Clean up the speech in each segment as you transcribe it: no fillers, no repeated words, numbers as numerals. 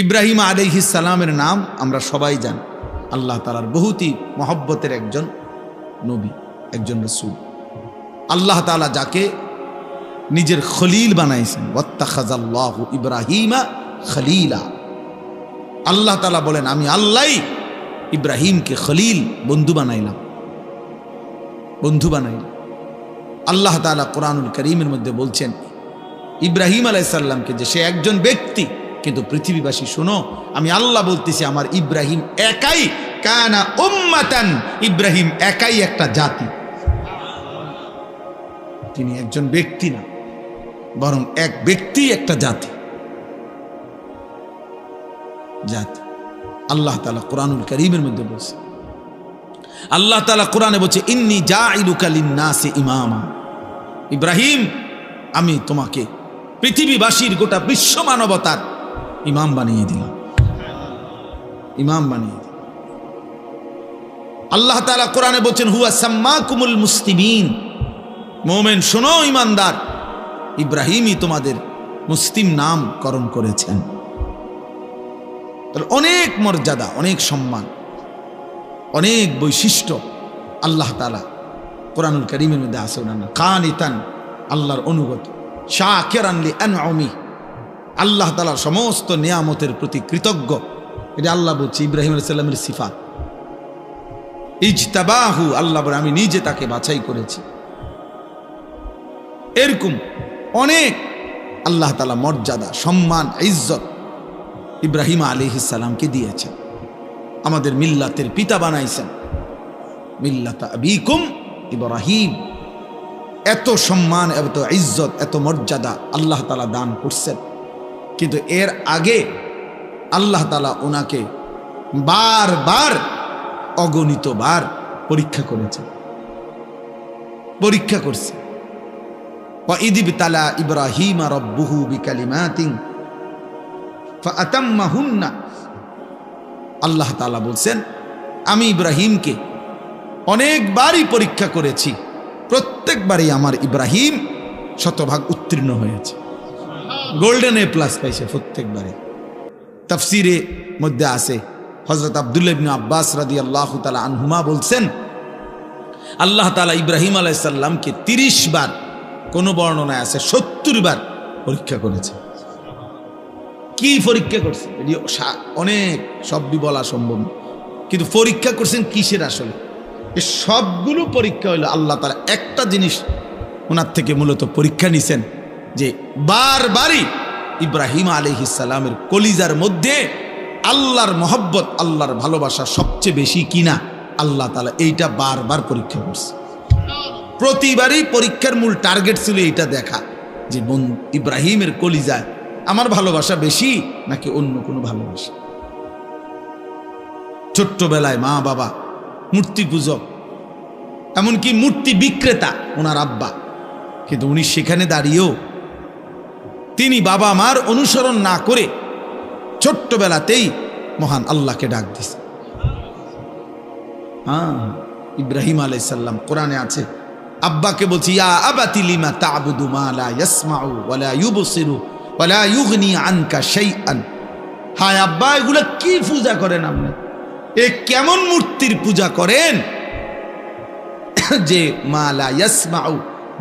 ইব্রাহিম আলাইহিস সালামের নাম আমরা সবাই জানি। আল্লাহ তাআলার বহুতই মহব্বতের একজন নবী, একজন রাসূল। আল্লাহ তাআলা যাকে নিজের খলিল বানাইছেন, ওয়াত্তাখাযাল্লাহু ইব্রাহিমা খলিলা। আল্লাহ তাআলা বলেন আমি আল্লাহই ইব্রাহিমকে খলিল, বন্ধু বানাইলাম, বন্ধু বানাইলাম। আল্লাহ তাআলা কোরআনুল কারীমের মধ্যে বলছেন ইব্রাহিম আলাইহিস সালামকে যে সে একজন ব্যক্তি, কিন্তু পৃথিবীবাসী শোনো, আমি আল্লাহ বলতেছি আমার ইব্রাহিম একাই কানা উম্মাতান, ইব্রাহিম একাই একটা জাতি। তিনি একজন ব্যক্তি না, বরং এক ব্যক্তি একটা জাতি। জাতি আল্লাহ তাআলা কোরআনুল কারীমের মধ্যে বলছে, আল্লাহ তাআলা কোরআনে বলছে ইন্নী জাইলুকা লিন-নাসি ইমামা। ইব্রাহিম আমি তোমাকে পৃথিবীবাসীর গোটা বিশ্ব মানবতার ইমাম বানিয়ে দিলাম, ইমাম বানিয়ে দিলাম। আল্লাহ তাআলা কোরআনে বলছেন হুয়া সাম্মাকুমুল মুসলিমিন। মুমিন শোনো, ইমানদার, ইব্রাহিমই তোমাদের মুসলিম নামকরণ করেছেন। অনেক মর্যাদা, অনেক সম্মান, অনেক বৈশিষ্ট্য আল্লাহ তাআলা কোরআনুল কারীমের মধ্যে আছে। ওনার নাম কানিতান, আল্লাহর অনুগত, শাকিরান লিআনউমি, আল্লাহ তাআলার সমস্ত নিয়ামতের প্রতি কৃতজ্ঞ। এটা আল্লাহ বলছে ইব্রাহিম আলাইহিস সালামের সিফাত। ইজতাবাহু, আল্লাহ বলে আমি নিজে তাকে বাছাই করেছি। এরকম অনেক আল্লাহ তাআলা মর্যাদা, সম্মান, ইজ্জত ইব্রাহিম আলাইহিস সালামকে দিয়েছেন। আমাদের মিল্লাতের পিতা বানাইছেন, মিল্লাত আবিকুম ইব্রাহিম। এত সম্মান, এত ইজ্জত, এত মর্যাদা আল্লাহ তাআলা দান করছেন। কিন্তু এর আগে আল্লাহ তাআলা ওনাকে বারবার, অগণিতবার পরীক্ষা করেছেন, পরীক্ষা করছে। وَإِذِ ابْتَلَى إِبْرَاهِيمَ رَبُّهُ بِكَلِمَاتٍ فَأَتَمَّهُنَّ। আল্লাহ তাআলা বলছেন আমি ইব্রাহিমকে অনেকবারই পরীক্ষা করেছি, প্রত্যেকবারই আমার ইব্রাহিম শতভাগ উত্তীর্ণ হয়েছে, গোল্ডেন এ প্লাস পাইছে প্রত্যেকবারে। তাফসিরে মধ্যে আছে হযরত আব্দুল্লাহ ইবনে আব্বাস রাদিয়াল্লাহু তাআলা আনহুমা বলছেন আল্লাহ তাআলা ইব্রাহিম আলাইহিস সালামকে 30 বার, কোন বর্ণনায় আছে 70 বার পরীক্ষা করেছে। কি পরীক্ষা করছে এটি অনেক শব্দই বলা সম্ভব না, কিন্তু পরীক্ষা করছেন কিসের? আসলে এই সবগুলো পরীক্ষা হলো আল্লাহ তাআলা একটা জিনিস ওনার থেকে মূলত পরীক্ষা নিছেন, যে বারবারই ইব্রাহিম আলাইহিস সালামের কলিজার মধ্যে আল্লাহর মহব্বত, আল্লাহর ভালোবাসা সবচেয়ে বেশি কিনা আল্লাহ তাআলা এইটা বারবার পরীক্ষা করছে। প্রতিবারই পরীক্ষার মূল টার্গেট ছিল এটা দেখা, যে ইব্রাহিমের কলিজায় আমার ভালোবাসা বেশি নাকি অন্য কোনো ভালোবাসা। ছোট্টবেলায় মা বাবা মূর্তি পূজক, এমনকি মূর্তি বিক্রেতা ওনার আব্বা, কিন্তু উনি সেখানে দাঁড়িয়েও তিনি বাবা মার অনুসরণ না করে ছোট্টবেলাতেই মহান আল্লাহকে ডাক দিছে। ইব্রাহিম আলাইহিস সালাম কোরআনে আছে, আব্বাকে বলছি ইয়া আবাতি লিমা তা'বুদু মা লা ইয়াসমাউ ওয়া লা ইউবসিরু ওয়া লা ইউগনি আনকা শাইআন। হায় আব্বা, এগুলা কি পূজা করেন আপনি? এ কেমন মূর্তির পূজা করেন যে মা লা ইয়াসমাউ,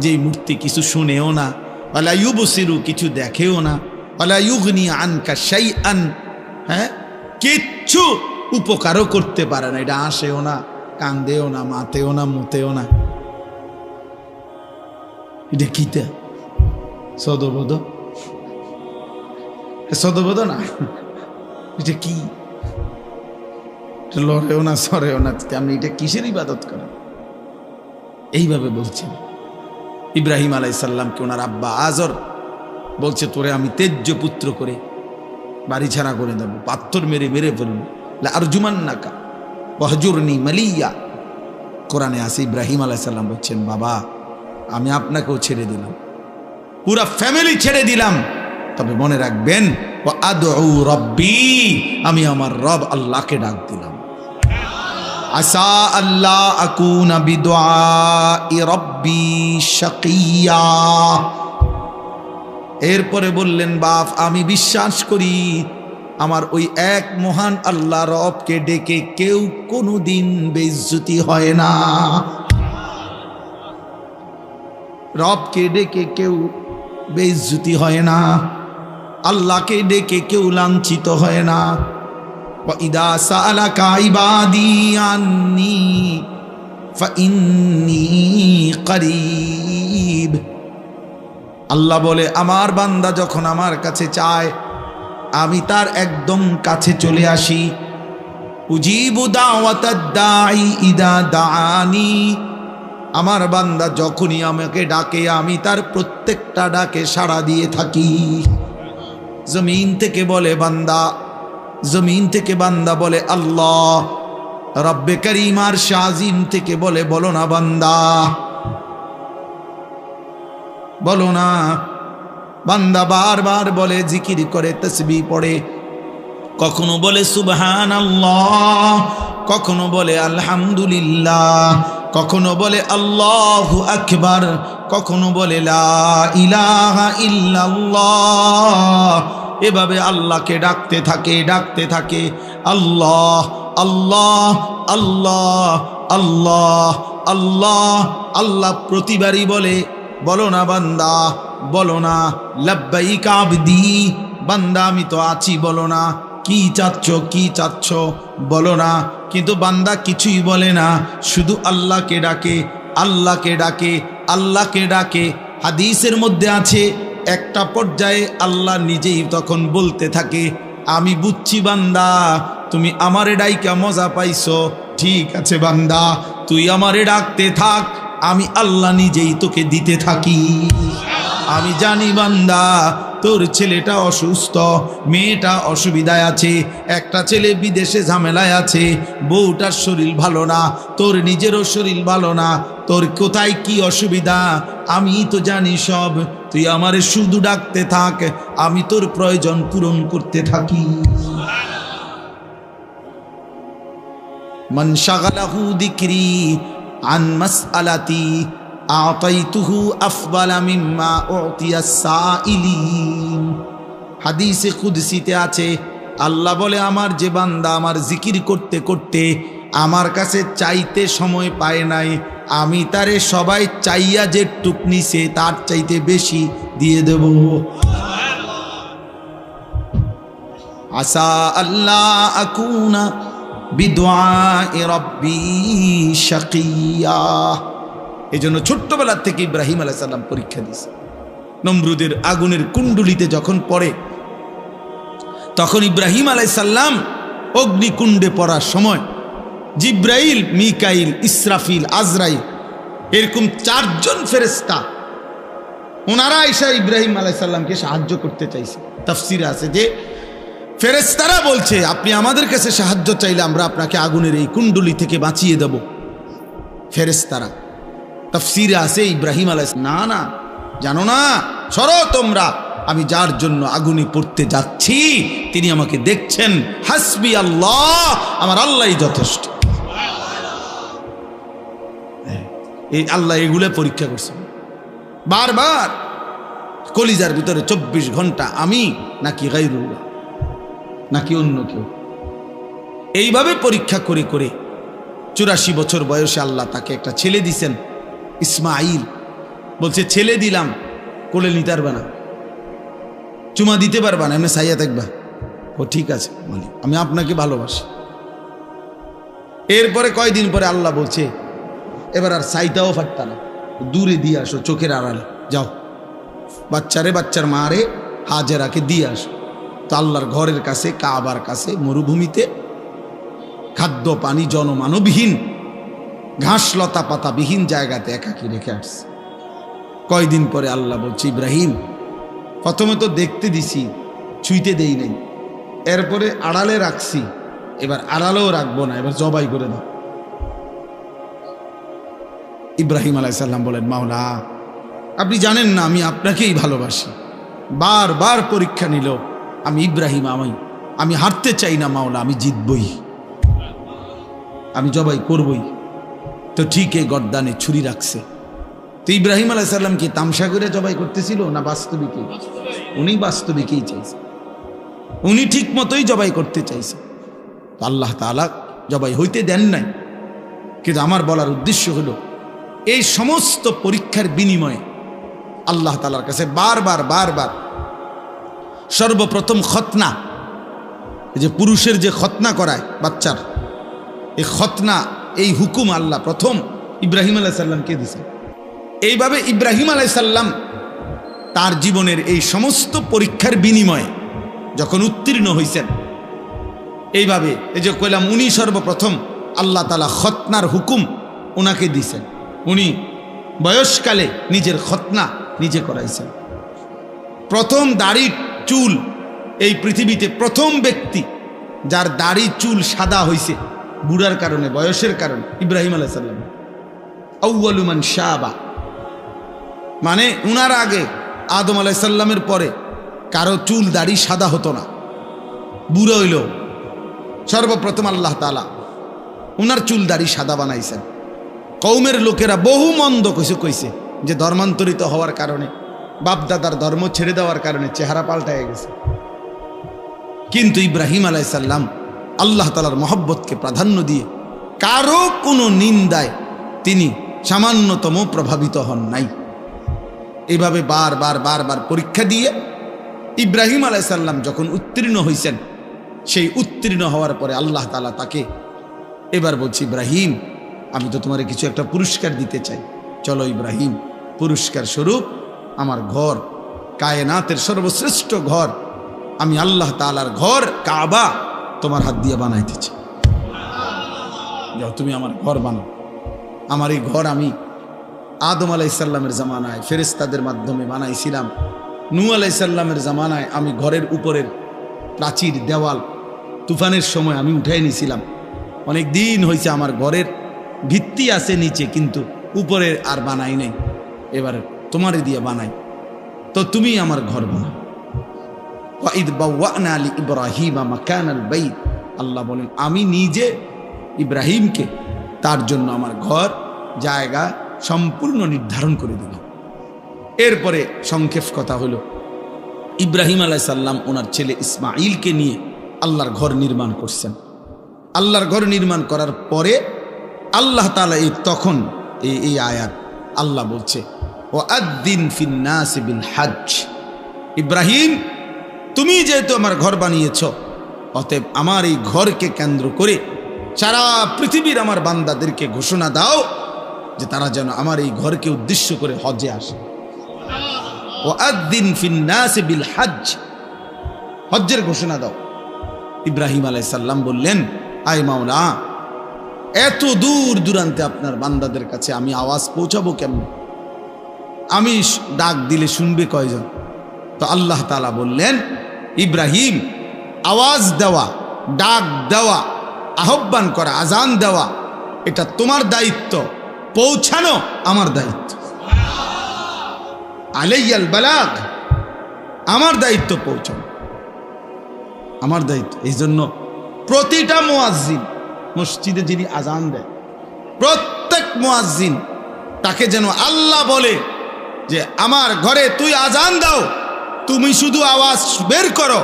যে মূর্তি কিছু শুনেও না, ওয়া লা ইউবসিরু, কিছু দেখেও না, ওয়া লা ইউগনি আনকা শাইআন, হ্যাঁ, কিচ্ছু উপকারও করতে পারে না। এটা আসেও না, কান্দেও না, মাতেও না, মুতেও না। এটা কিতা সদবোধ, সদবোধ না, এটা কি? লড়েও না, সরেও না, আপনি এটা কিসের ইবাদত করেন? এইভাবে বলছেন ইব্রাহিম আলাইহিস সালামকে ওনার আব্বা আজর বলছে তোরে আমি তেজ্য পুত্র করে বাড়ি ছাড়া করে দেব, পাথর মেরে মেরে ফেলব, লা আরজুমান্নাকা ওয়াহজুরনি মালিয়া। কোরআনে আছে ইব্রাহিম আলাইহিস সালাম বলছেন বাবা আমি আপনাকেও ছেড়ে দিলাম, পুরা ফ্যামিলি ছেড়ে দিলাম, তবে মনে রাখবেন ওয়া আদউ রাব্বি, আমি আমার রব আল্লাহকে ডাক দিলাম। আসা আল্লাহ আকুনা বিদুআই রাব্বি শাকিয়া। এরপরে বললেন বাপ আমি বিশ্বাস করি আমার ওই এক মহান আল্লাহ রবকে ডেকে কেউ কোনোদিন বেইজ্জতি হয় না। রবকে ডেকে কেউ বেইজ্জতি হয় না, আল্লাহকে ডেকে কেউ লাঞ্ছিত হয় না। ওয়াইদা সাআলাকা ইবাদি আন্নী ফাইন্নী করিব। আল্লাহ বলে আমার বান্দা যখন আমার কাছে চায় আমি তার একদম কাছে চলে আসি। উজিবু দাওয়াতাদ দাঈ ইদা দাআনি। আমার বান্দা যখনই আমাকে ডাকে আমি তার প্রত্যেকটা ডাকে সাড়া দিয়ে থাকি। জমিন থেকে বলে বান্দা, জমিন থেকে বান্দা বলে আল্লাহ, রব্বে করিম আর শাজিম থেকে বলে বলো না বান্দা, বলো না। বান্দা বারবার বলে, জিকির করে, তসবিহ পড়ে, কখনো বলে সুবহানাল্লাহ, কখনো বলে আলহামদুলিল্লাহ, কখনো বলে আল্লাহু আকবার, কখনো বলে লা ইলাহা ইল্লাল্লাহ। এভাবে আল্লাহকে ডাকতে থাকে, ডাকতে থাকে। আল্লাহ আল্লাহ আল্লাহ আল্লাহ আল্লাহ আল্লাহ। প্রতিবারই বলে বলো না বান্দা, বলো না লাব্বাইক আবদি, বান্দা আমি তো আছি, বলো না কি চাচ্ছ, কি চাচ্ছ বলো না। কিন্তু বান্দা কিছুই বলে না, শুধু আল্লাহকে ডাকে, আল্লাহকে ডাকে, আল্লাহকে ডাকে। হাদিসের মধ্যে আছে একটা পর্যায়ে আল্লাহ নিজেই তখন বলতে থাকে, আমি বুঝছি বান্দা তুমি আমারে ডাইকা মজা পাইছো, ঠিক আছে বান্দা তুই আমারে ডাকতে থাক, আমি আল্লাহ নিজেই তোকে দিতে থাকি। আমি জানি বান্দা তোর ছেলেটা অসুস্থ, মেয়েটা অসুবিধায় আছে, একটা ছেলে বিদেশে ঝামেলায় আছে, বউটার শরীর ভালো না, তোর নিজেরও শরীর ভালো না, তোর কোথায় কি অসুবিধা আমি তো জানি সব, তুই আমারে শুধু ডাকতে থাক, আমি তোর প্রয়োজন পূরণ করতে থাকি। মান শাগালাহু যিকরি আন মাসআলাতি আতাইতুহু আফদালা মিম্মা উতিয়াস সাইলিন। হাদিসে কুদসিতে আছে আল্লাহ বলে আমার যে বান্দা আমার জিকির করতে করতে আমার কাছে চাইতে সময় পায় নাই, আমি তারে সবাই চাইয়া যে টুক নিছে তার চাইতে বেশি দিয়ে দেব। আসা আল্লাহ আকুনা বিদুআই রাব্বি শাকিয়া। এই জন্য ছোট্টবেলার থেকে ইব্রাহিম আলাইহিস সালাম পরীক্ষা দিয়েছে। নমরুদের আগুনের কুণ্ডুলিতে যখন পড়ে তখন ইব্রাহিম আলাইহিস সালাম অগ্নিকুণ্ডে পড়ার সময় জিব্রাইল, মিকাইল, ইসরাফিল, আজরাইল এরকম চারজন ফেরেশতা ওনারা এসে ইব্রাহিম আলাইহিস সালামকে সাহায্য করতে চাইছে। তাফসিরে আছে যে ফেরেশতারা বলছে আপনি আমাদের কাছে সাহায্য চাইলে আমরা আপনাকে আগুনের এই কুণ্ডুলি থেকে বাঁচিয়ে দেব। ফেরেশতারা তাফসিরে আছে ইব্রাহিম আলাইহিস না না জানো না, সরো তোমরা, আমি যার জন্য আগুনে পড়তে যাচ্ছি তিনি আমাকে দেখছেন, হাসবি আল্লাহ, আমার আল্লাহই যথেষ্ট। এই আল্লাহ এগুলো পরীক্ষা করছে বারবার, কলিজার ভিতরে 24 ঘন্টা আমি নাকি গায়রুল্লাহ নাকি অন্য কেউ, এইভাবে পরীক্ষা করে করে 84 বছর বয়সে আল্লাহ তাকে একটা ছেলে দিছেন ইসমাইল। বলছে ছেলে দিলাম, কোলে নিতে পারবা না, চুমা দিতে পারবা না, এমনি সাইয়া থাকবা। ও ঠিক আছে বলি আমি আপনাকে ভালোবাসি। এরপরে কয়দিন পরে আল্লাহ বলছে এবার আর সাইটাও ফাটতা না, দূরে দিয়ে আসো, চোখের আড়ালে যাও, বাচ্চারে বাচ্চার মারে হাজেরাকে দিয়ে আসো। তো আল্লাহর ঘরের কাছে, কাবার কাছে, মরুভূমিতে, খাদ্য পানি জনমানবহীন, ঘাস লতা পাতা বিহীন জায়গাতে একাকি রেখে আসছে। কয়দিন পরে আল্লাহ বলছে ইব্রাহিম প্রথমে তো দেখতে দিছি, ছুঁইতে দেই নাই, এরপরে আড়ালে রাখছি, এবার আড়ালেও রাখবো না, এবার জবাই করে দাও। ইব্রাহিম আলাইহিস সালাম বলেন মাওলা আপনি জানেন না আমি আপনাকেই ভালোবাসি। বারবার পরীক্ষা নিল, আমি ইব্রাহিম আমি হারতে চাই না মাওলা, আমি জিতবই, আমি জবাই করবই। তো ঠিক এই গর্দানে ছুরি রাখছে। তো ইব্রাহিম আলাইহিস সালাম কি তামসা করে জবাই করতেছিল না বাস্তবিকই? উনি বাস্তবিকই চাইছে। উনি ঠিক মতোই জবাই করতে চাইছে, তো আল্লাহ তাআলা জবাই হইতে দেন নাই। কিন্তু আমার বলার উদ্দেশ্য হলো, এই সমস্ত পরীক্ষার বিনিময়ে আল্লাহ তাআলার কাছে বারবার বারবার সর্বপ্রথম খতনা, এই যে পুরুষের যে খতনা করায় বাচ্চার, এই খতনা, এই হুকুম আল্লাহ প্রথম ইব্রাহিম আলাইহিস সালামকে দিয়েছেন। এইভাবে ইব্রাহিম আলাইহিস সালাম তার জীবনের এই সমস্ত পরীক্ষার বিনিময়ে যখন উত্তীর্ণ হয়েছেন, এইভাবে এই যে কইলাম উনি সর্বপ্রথম আল্লাহ তাআলা খতনার হুকুম ওনাকে দিয়েছেন। উনি বয়সকালে নিজের খতনা নিজে করাইছেন। প্রথম দাড়ি চুল, এই পৃথিবীতে প্রথম ব্যক্তি যার দাড়ি চুল সাদা হয়েছে বুড়ার কারণে, বয়সের কারণে, ইব্রাহিম আলাইহিস সালাম। আউয়ালু মান শাবা, মানে উনার আগে আদম আলাইহিস সালামের পরে কারো চুল দাড়ি সাদা হতো না, বুড়ো হইল সর্বপ্রথম আল্লাহ তাআলা উনার চুল দাড়ি সাদা বানাইছেন। কওমের লোকেরা বহু মন্দ কিছু কইছে যে ধর্মান্তরিত হওয়ার কারণে, বাপদাদার ধর্ম ছেড়ে দেওয়ার কারণে চেহারা পাল্টায় গেছে। কিন্তু ইব্রাহিম আলাইহিস সালাম আল্লাহ তাআলার মহব্বতকে প্রাধান্য দিয়ে কারো কোনো নিন্দায় তিনি সামান্যতম প্রভাবিত হন নাই। এইভাবে বারবার বারবার পরীক্ষা দিয়ে ইব্রাহিম আলাইহিস সালাম যখন উত্তীর্ণ হয়েছেন, সেই উত্তীর্ণ হওয়ার পরে আল্লাহ তাআলা তাকে এবার বলছি, ইব্রাহিম আমি তো তোমার কিছু একটা পুরস্কার দিতে চাই, চলো ইব্রাহিম, পুরস্কার স্বরূপ আমার ঘর, কায়নাতের সর্বশ্রেষ্ঠ ঘর, আমি আল্লাহ তাআলার ঘর কাবা তোমার হাত দিয়ে বানাইতেছি, যাও তুমি আমার ঘর বানাও। আমার এই ঘর আমি আদম আলাইহিস সালামের জামানায় ফেরেশতাদের মাধ্যমে বানাইছিলাম, নূহ আলাইহিস সালামের জামানায় আমি ঘরের উপরের প্রাচীর দেওয়াল তুফানের সময় আমি উঠাই নিয়েছিলাম। অনেক দিন হয়েছে আমার ঘরের ভিত্তি আছে নিচে, কিন্তু উপরে আর বানাই নাই, এবার তোমারে দিয়ে বানাই, তো তুমি আমার ঘর বানাও। ওয়াইদ বাওয়ানা লি ইব্রাহিমা মাকানাল বাইত, আল্লাহ বলেন আমি নিজে ইব্রাহিমকে তার জন্য আমার ঘর জায়গা সম্পূর্ণ নির্ধারণ করে দিলাম। এরপরে সংক্ষেপ কথা হলো, ইব্রাহিম আলাইহিস সালাম ওনার ছেলে ইসমাঈলকে নিয়ে আল্লাহর ঘর নির্মাণ করছেন। আল্লাহর ঘর নির্মাণ করার পরে আল্লাহ তাআলা তখন এই আয়াত আল্লাহ বলছে, ওয়াআদ্দিন ফিন নাস বিল হজ, ইব্রাহিম তুমি যেহেতু আমার ঘর বানিয়েছ, অতএব আমার এই ঘরকে কেন্দ্র করে সারা পৃথিবীর আমার বান্দাদেরকে ঘোষণা দাও যে তারা যেন আমার এই ঘরকে উদ্দেশ্য করে হজে আসে। ওয়াআদ্দিন ফিন নাস বিল হজ, হজ্জের ঘোষণা দাও। ইব্রাহিম আলাইহিস সালাম বললেন, আয় মাওলা, এত দূর দূরান্তে আপনার বান্দাদের কাছে আমি আওয়াজ পৌঁছাবো কেমন? আমি ডাক দিলে শুনবে কয়জন? তো আল্লাহ তাআলা বললেন, ইব্রাহিম আওয়াজ দেওয়া, ডাক দেওয়া, আহ্বান করা, আজান দেওয়া এটা তোমার দায়িত্ব, পৌঁছানো আমার দায়িত্ব। আলাইয়াল বালাগ, আমার দায়িত্ব পৌঁছানো, আমার দায়িত্ব। এই জন্য প্রতিটা মুয়াজ্জিন, মসজিদে যিনি আজান দেয়, প্রত্যেক মুয়াজ্জিন তাকে যেন আল্লাহ বলে যে আমার ঘরে তুই আজান দাও, তুমি শুধু আওয়াজ বের করো,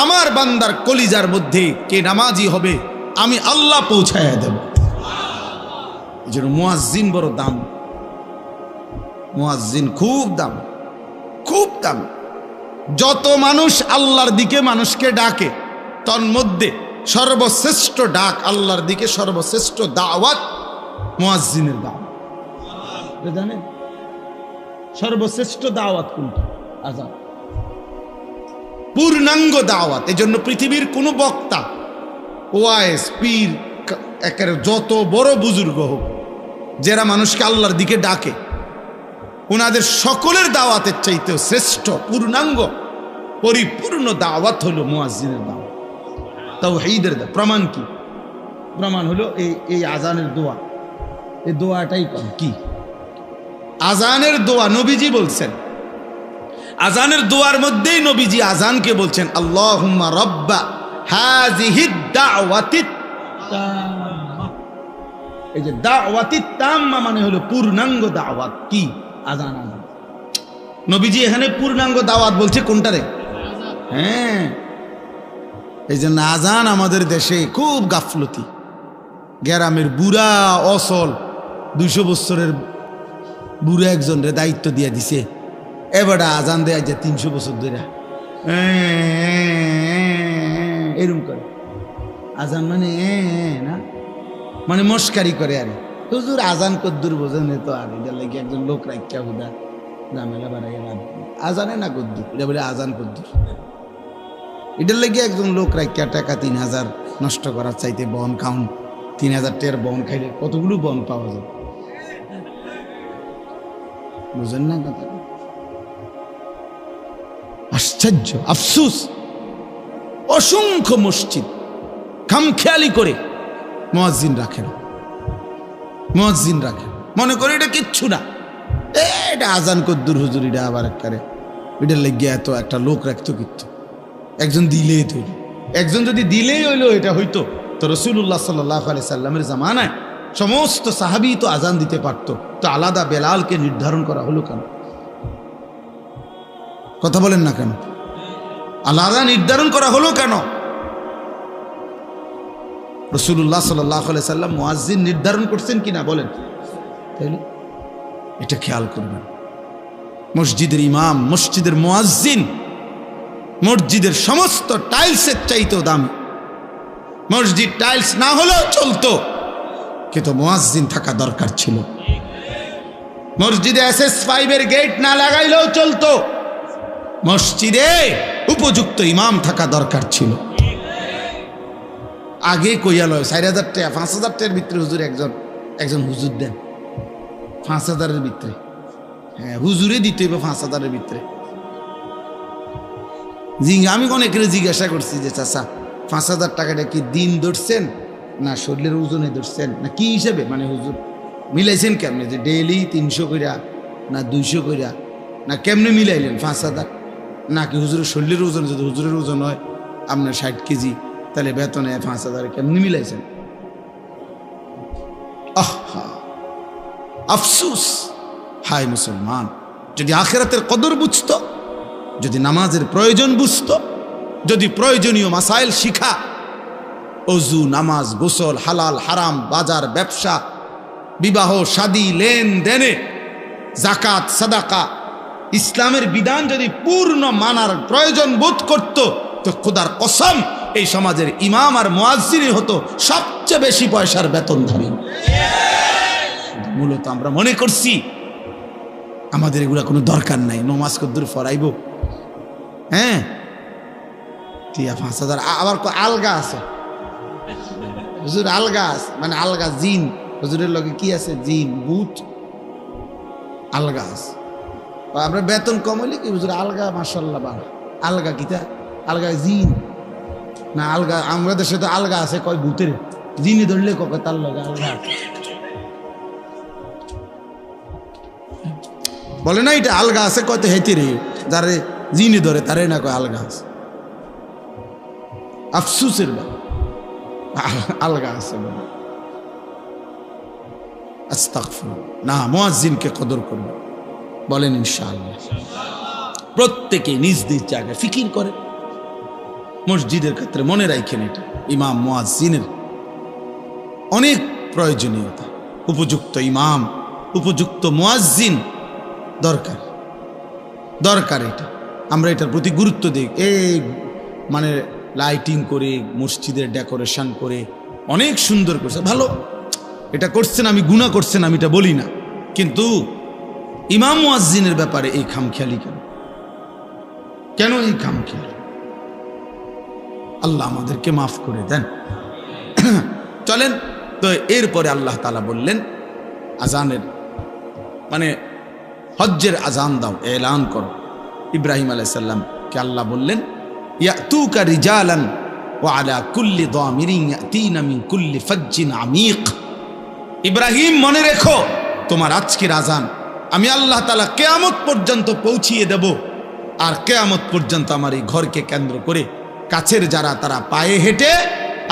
আমার বান্দার কলিজার মধ্যে কে নামাজি হবে আমি আল্লাহ পৌঁছায়া দেব। এই জন্য মুয়াজ্জিন বড় দাম, মুয়াজ্জিন খুব দাম, খুব দাম। যত মানুষ আল্লাহর দিকে মানুষকে ডাকে, তন্মধ্যে সর্বশ্রেষ্ঠ ডাক আল্লাহর দিকে, সর্বশ্রেষ্ঠ দাওয়াত মুয়াজ্জিনের দাওয়াত। জানেন সর্বশ্রেষ্ঠ দাওয়াত কোনটা? আজান, পূর্ণাঙ্গ দাওয়াত। এই জন্য পৃথিবীর কোন বক্তা, ওয়াইজ, পীর, একের যত বড় বুজুর্গ হোক, যারা মানুষকে আল্লাহর দিকে ডাকে, ওনাদের সকলের দাওয়াতের চাইতেও শ্রেষ্ঠ পূর্ণাঙ্গ পরিপূর্ণ দাওয়াত হলো মুয়াজ্জিনের দাওয়াত, তাওহীদের দাওয়াত। প্রমাণ কি? প্রমাণ হলো এই আজানের দোয়া। এই দোয়াটাই কি? আজানের দোয়া নবীজি বলছেন, আজানের দোয়ার মধ্যেই নবীজি আজানকে বলছেন, আল্লাহুম্মা রাব্বা হাযিহিদ দাওয়াতিত তাম্মা। এই যে দাওয়াতিত তাম্মা মানে হলো পূর্ণাঙ্গ দাওয়াত। কি? আজান। আজান নবীজি এখানে পূর্ণাঙ্গ দাওয়াত বলছে কোনটা রে? হ্যাঁ, এই জন্য আজান আমাদের দেশে খুব গাফলতি। গ্রামের বুড়া অসল 200 বছরের বুড়া একজনের দায়িত্ব দিয়ে দিছে, এবার আজান দেয়া যায় 300 বছর ধরে এরকম করে আজান, মানে না মানে মস্কারি করে। আর হুজুর আজান কদ্দুর বোঝেন তো, আর এটা লাগে একজন লোক রাখা হুদা ঝামেলা বাড়াই আজানে না কদ্দুর, এটা বলে আজান কদ্দুর। এটার লেগে একজন লোক রাখা টাকা 3000 নষ্ট করার চাইতে বন খাউন, 3000 টাকার বন খাইলে কতগুলো বন পাওয়া যায়, বুঝেন না কথা? আশ্চর্য, আফসুস, অসংখ্য মসজিদ খামখেয়ালি করে মুয়াজ্জিন রাখেন, মুয়াজ্জিন রাখেন, মনে করে এটা কিচ্ছু না, এটা আজান কদ্দুর হুজুর, এটা আবার একবারে এটার লেগে এত একটা লোক রাখতো কিন্তু একজন দিলেই তৈরি, একজন যদি দিলেই হইলো এটা হইতো তো রাসূলুল্লাহ সাল্লাল্লাহু আলাইহি সাল্লামের জামানায় সমস্ত সাহাবী তো আজান দিতে পারতো, তো আলাদা বেলালকে নির্ধারণ করা হলো কেন? কথা বলেন না কেন? আলাদা নির্ধারণ করা হলো কেন? রাসূলুল্লাহ সাল্লাল্লাহু আলাইহি সাল্লাম মুয়াজ্জিন নির্ধারণ করছেন কিনা বলেন, তাইলে এটা খেয়াল করবেন। মসজিদের ইমাম, মসজিদের মুয়াজ্জিন মসজিদের সমস্ত টাইলসের চাইতেও দামি। মসজিদ টাইলস না হলেও চলতো, কিন্তু মুয়াজ্জিন থাকা দরকার ছিল। মসজিদে SS5 এর গেট না লাগাইলেও চলতো, মসজিদে উপযুক্ত ইমাম থাকা দরকার ছিল। আগে কইয়াল 4000 টাকা 5000 টাকার ভিতরে হুজুর একজন হুজুর দেন, 5000-এর ভিতরে, হ্যাঁ হুজুরে দিতে হবে 5000-এর ভিতরে। আমি অনেকের জিজ্ঞাসা করছি যে চাচা 5000 টাকাটা কি দিন ধরছেন না শরীরের ওজনে ধরছেন না কি হিসেবে, মানে হুজুর মিলাইছেন কেমনে, যে ডেইলি 300 কইরা না 200 কইরা না কেমনে মিলাইলেন 5000, নাকি হুজুরের শরীরের ওজন, যদি হুজুরের ওজন হয় আপনার 60 কেজি তাহলে বেতনে 5000 কেমনি মিলাইছেন? আহা আফসুস, হায় মুসলমান, যদি আখিরাতের কদর বুঝতো, যদি নামাজের প্রয়োজন বুঝতো, যদি প্রয়োজনীয় মাসাইল শিখা, ওযু, নামাজ, গোসল, হালাল হারাম, বাজার ব্যবসা, বিবাহ শাদী, লেনদেনে, যাকাত সাদাকা, ইসলামের বিধান যদি পূর্ণ মানার প্রয়োজন বোধ করত, তো খোদার কসম এই সমাজের ইমাম আর মুয়াজ্জিনই হতো সবচেয়ে বেশি পয়সার বেতনধারী। মূলত আমরা মনে করছি আমাদের এগুলা কোনো দরকার নাই, নমাজ কদ্দুর ফরাইব, হ্যাঁ টিয়া 5000। আবার আলগা আছে হুজুর, আলগা আছে, মানে আলগা জিন, হুজুরের লগে কি আছে, জিন ভূত আলগা আছে। আমরা বেতন কম হইলে কি হুজুর আলগা, মাশাআল্লাহ বাড়া, আলগা কিতা, আলগা জিন না, আলগা আমরা দেশে তো আলগা আছে কয় ভূতের, জিনি ধরলে কয় তার লগে আলগা বলে না, এটা আলগা আছে কয় তো হেঁটে রে, যারে জিনি ধরে তারে না কয় আলগা আছে। আফসুসের আলগা আছে বলে আস্তাগফিরুল্লাহ। না, মুয়াজ্জিনকে কদর করবে, বলেন ইনশাআল্লাহ। প্রত্যেকে নিজ নিজ জায়গায় ফিকির করে, মসজিদের ক্ষেত্রে মনে রাখেন এটা ইমাম মুয়াজ্জিনের অনেক প্রয়োজনীয়তা। উপযুক্ত ইমাম, উপযুক্ত মুয়াজ্জিন দরকার, দরকার এটা। আমরা এটার প্রতি গুরুত্ব দিই, এই মানে লাইটিং করে মসজিদের ডেকোরেশন করে অনেক সুন্দর করছে, ভালো, এটা করছেন, আমি গুনাহ করছেন আমি এটা বলি না, কিন্তু ইমাম মুয়াজ্জিনের ব্যাপারে এই খামখেয়ালি কেন? কেন এই খামখেয়ালি? আল্লাহ আমাদেরকে মাফ করে দেন। চলেন তো, এরপরে আল্লাহ তাআলা বললেন আজানের মানে হজ্জের আজান দাও, এলান করো। ইব্রাহিম আলাইহিস সালামকে আল্লাহ বললেন ইয়াতুকা রিজালান ওয়া আলা কুল্লি দামিরিন ইয়াতিনা মিন কুল্লি ফাজ্জিন আমিক। ইব্রাহিম মনে রেখো, তোমার আজকের আজান আমি আল্লাহ তাআলা কিয়ামত পর্যন্ত পৌঁছিয়ে দেব, আর কিয়ামত পর্যন্ত আমার এই ঘরকে কেন্দ্র করে কাছের যারা তারা পায়ে হেঁটে,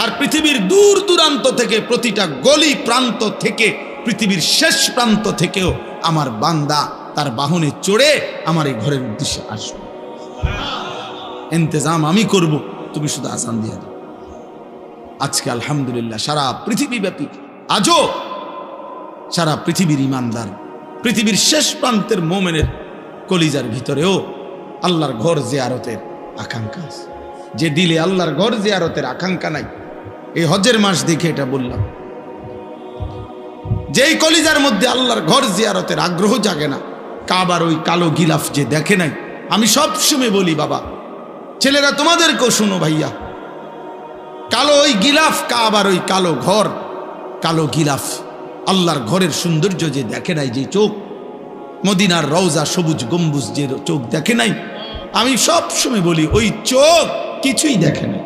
আর পৃথিবীর দূর দূরান্ত থেকে, প্রতিটা গলি প্রান্ত থেকে, পৃথিবীর শেষ প্রান্ত থেকেও আমার বান্দা তার বাহনে চড়ে আমার এই ঘরের উদ্দেশ্যে আসবে। ইন্তজাম আমি করব, তুমি শুধু আজান দিয়ে দাও। আজকে আলহামদুলিল্লাহ সারা পৃথিবীব্যাপী আজও সারা পৃথিবীর ইমানদার, পৃথিবীর শেষ প্রান্তের মোমেনের কলিজার ভিতরেও আল্লাহর ঘর জিয়ারতের আকাঙ্ক্ষা আছে। যে দিলে আল্লাহর ঘর জিয়ারতের আকাঙ্ক্ষা নাই, এই হজের মাস দেখে এটা বললাম, যেই কলিজার মধ্যে আল্লাহর ঘর জিয়ারতের আগ্রহ জাগে না, কাবার ওই কালো গিলাফ যে দেখে নাই। আমি সব সময় বলি বাবা, ছেলেরা তোমাদেরকেও শুনো ভাইয়া, কালো ওই গিলাফ, কাবার ওই কালো ঘর, কালো গিলাফ, আল্লাহর ঘরের সৌন্দর্য যে দেখে নাই, যে চোখ, মদিনার রওজা সবুজ গম্বুজ যে চোখ দেখে নাই, আমি সব সময় বলি ওই চোখ কিছুই দেখে নাই।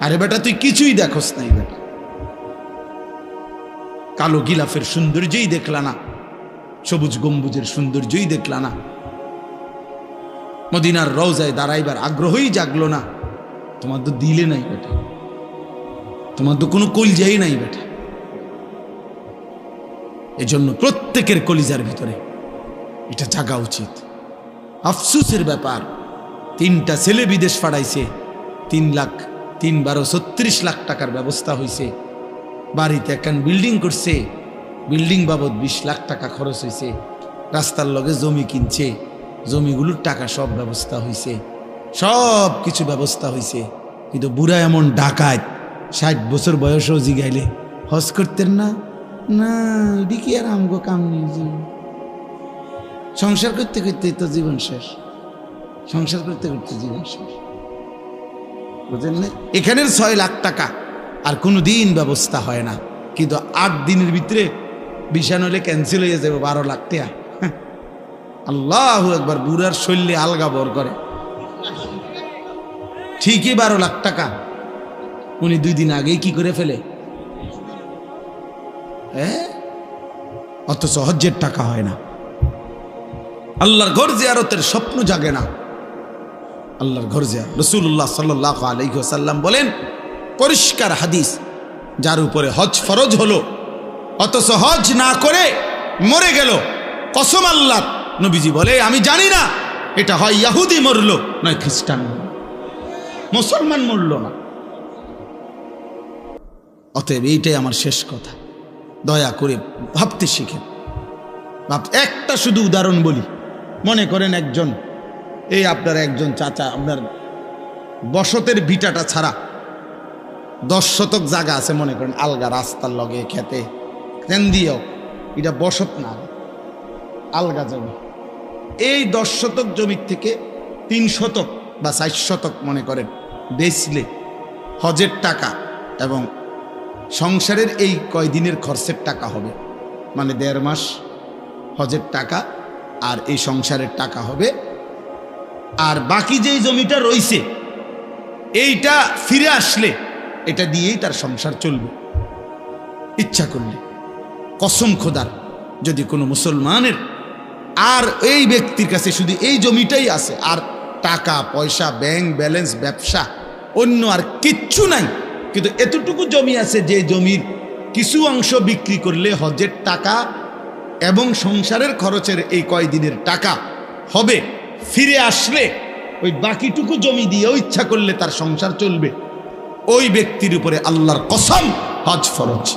আরে বেটা তুই কিছুই দেখোস নাই বেটা, কালো গিলাফের সৌন্দর্যই দেখলা না, সবুজ গম্বুজের সৌন্দর্যই দেখলা না, মদিনার রওজায় দাঁড়াইবার আগ্রহই জাগলো না, তোমার তো দিলে নাই বেটা, তোমার তো কোনো কলজাই নাই বেটা। এজন্য প্রত্যেকের কলিজার ভিতরে এটা জাগা উচিত। আফসোসের ব্যাপার, 3টা ছেলে বিদেশ পাঠাইছে, 3 লাখ টাকার ব্যবস্থা হয়েছে, বাড়িতে একখান বিল্ডিং করছে, বিল্ডিং বাবদ 20 লাখ টাকা খরচ হয়েছে, রাস্তার লগে জমি কিনছে, জমিগুলোর টাকা সব ব্যবস্থা হয়েছে, সব কিছু ব্যবস্থা হয়েছে, কিন্তু বুড়া এমন ডাকাত 60 বছর বয়সও জিগাইলে হজ করতেন না, না এটি কি আর আমগো কাম নেই, সংসার করতে করতে তো জীবন শেষ, সংসার করতে করতে জীবন শেষ, বুঝলেন না? এখানের 6 লাখ টাকা আর কোনো দিন ব্যবস্থা হয় না, কিন্তু 8 দিনের ভিতরে ভিসা নইলে ক্যান্সেল হয়ে যাবে 12 লাখ টাকা। আল্লাহু আকবার, বুড়ার শৈলী আলগা বর করে, ঠিকই 12 লাখ টাকা উনি 2 দিন আগেই কি করে ফেলে, অথচ হজ্জের টাকা হয় না, আল্লাহর ঘর জিয়ারতের স্বপ্ন জাগে না, আল্লাহর ঘর জিয়ারত। রাসূলুল্লাহ সাল্লাল্লাহু আলাইহি ওয়াসাল্লাম বলেন, পরিষ্কার হাদিস, যার উপরে হজ ফরজ হলো অথচ হজ না করে মরে গেল, কসম আল্লাহ, নবীজি বলে আমি জানি না এটা হয় ইহুদি মরলো নয় খ্রিস্টান, মুসলমান মরলো না। অতএব এইটাই আমার শেষ কথা, দয়া করে ভাবতে শিখেন। একটা শুধু উদাহরণ বলি, মনে করেন একজন, এই আপনার একজন চাচা, আপনার বসতের ভিটাটা ছাড়া 10 শতক জায়গা আছে, মনে করেন আলগা রাস্তার লগে খেতে কেন দিয়েও, এটা বসত না, আলগা জমি। এই 10 শতক জমির থেকে 3 শতক বা 4 শতক মনে করেন বেচলে হজের টাকা এবং সংসারের এই কয়দিনের খরচের টাকা হবে, মানে 1.5 মাস হজের টাকা আর এই সংসারের টাকা হবে, আর বাকি যেই জমিটা রইছে এইটা ফিরে আসলে এটা দিয়েই তার সংসার চলবে। ইচ্ছা করলে কসম খোদার, যদি কোনো মুসলমানের আর এই ব্যক্তির কাছে শুধু এই জমিটাই আছে, আর টাকা পয়সা, ব্যাংক ব্যালেন্স, ব্যবসা, অন্য আর কিচ্ছু নাই, কিন্তু এতটুকু জমি আছে যে জমির কিছু অংশ বিক্রি করলে হজের টাকা এবং সংসারের খরচের এই কয়দিনের টাকা হবে, ফিরে আসলে ওই বাকিটুকু জমি দিয়েও ইচ্ছা করলে তার সংসার চলবে, ওই ব্যক্তির উপরে আল্লাহর কসম হজ ফরজ।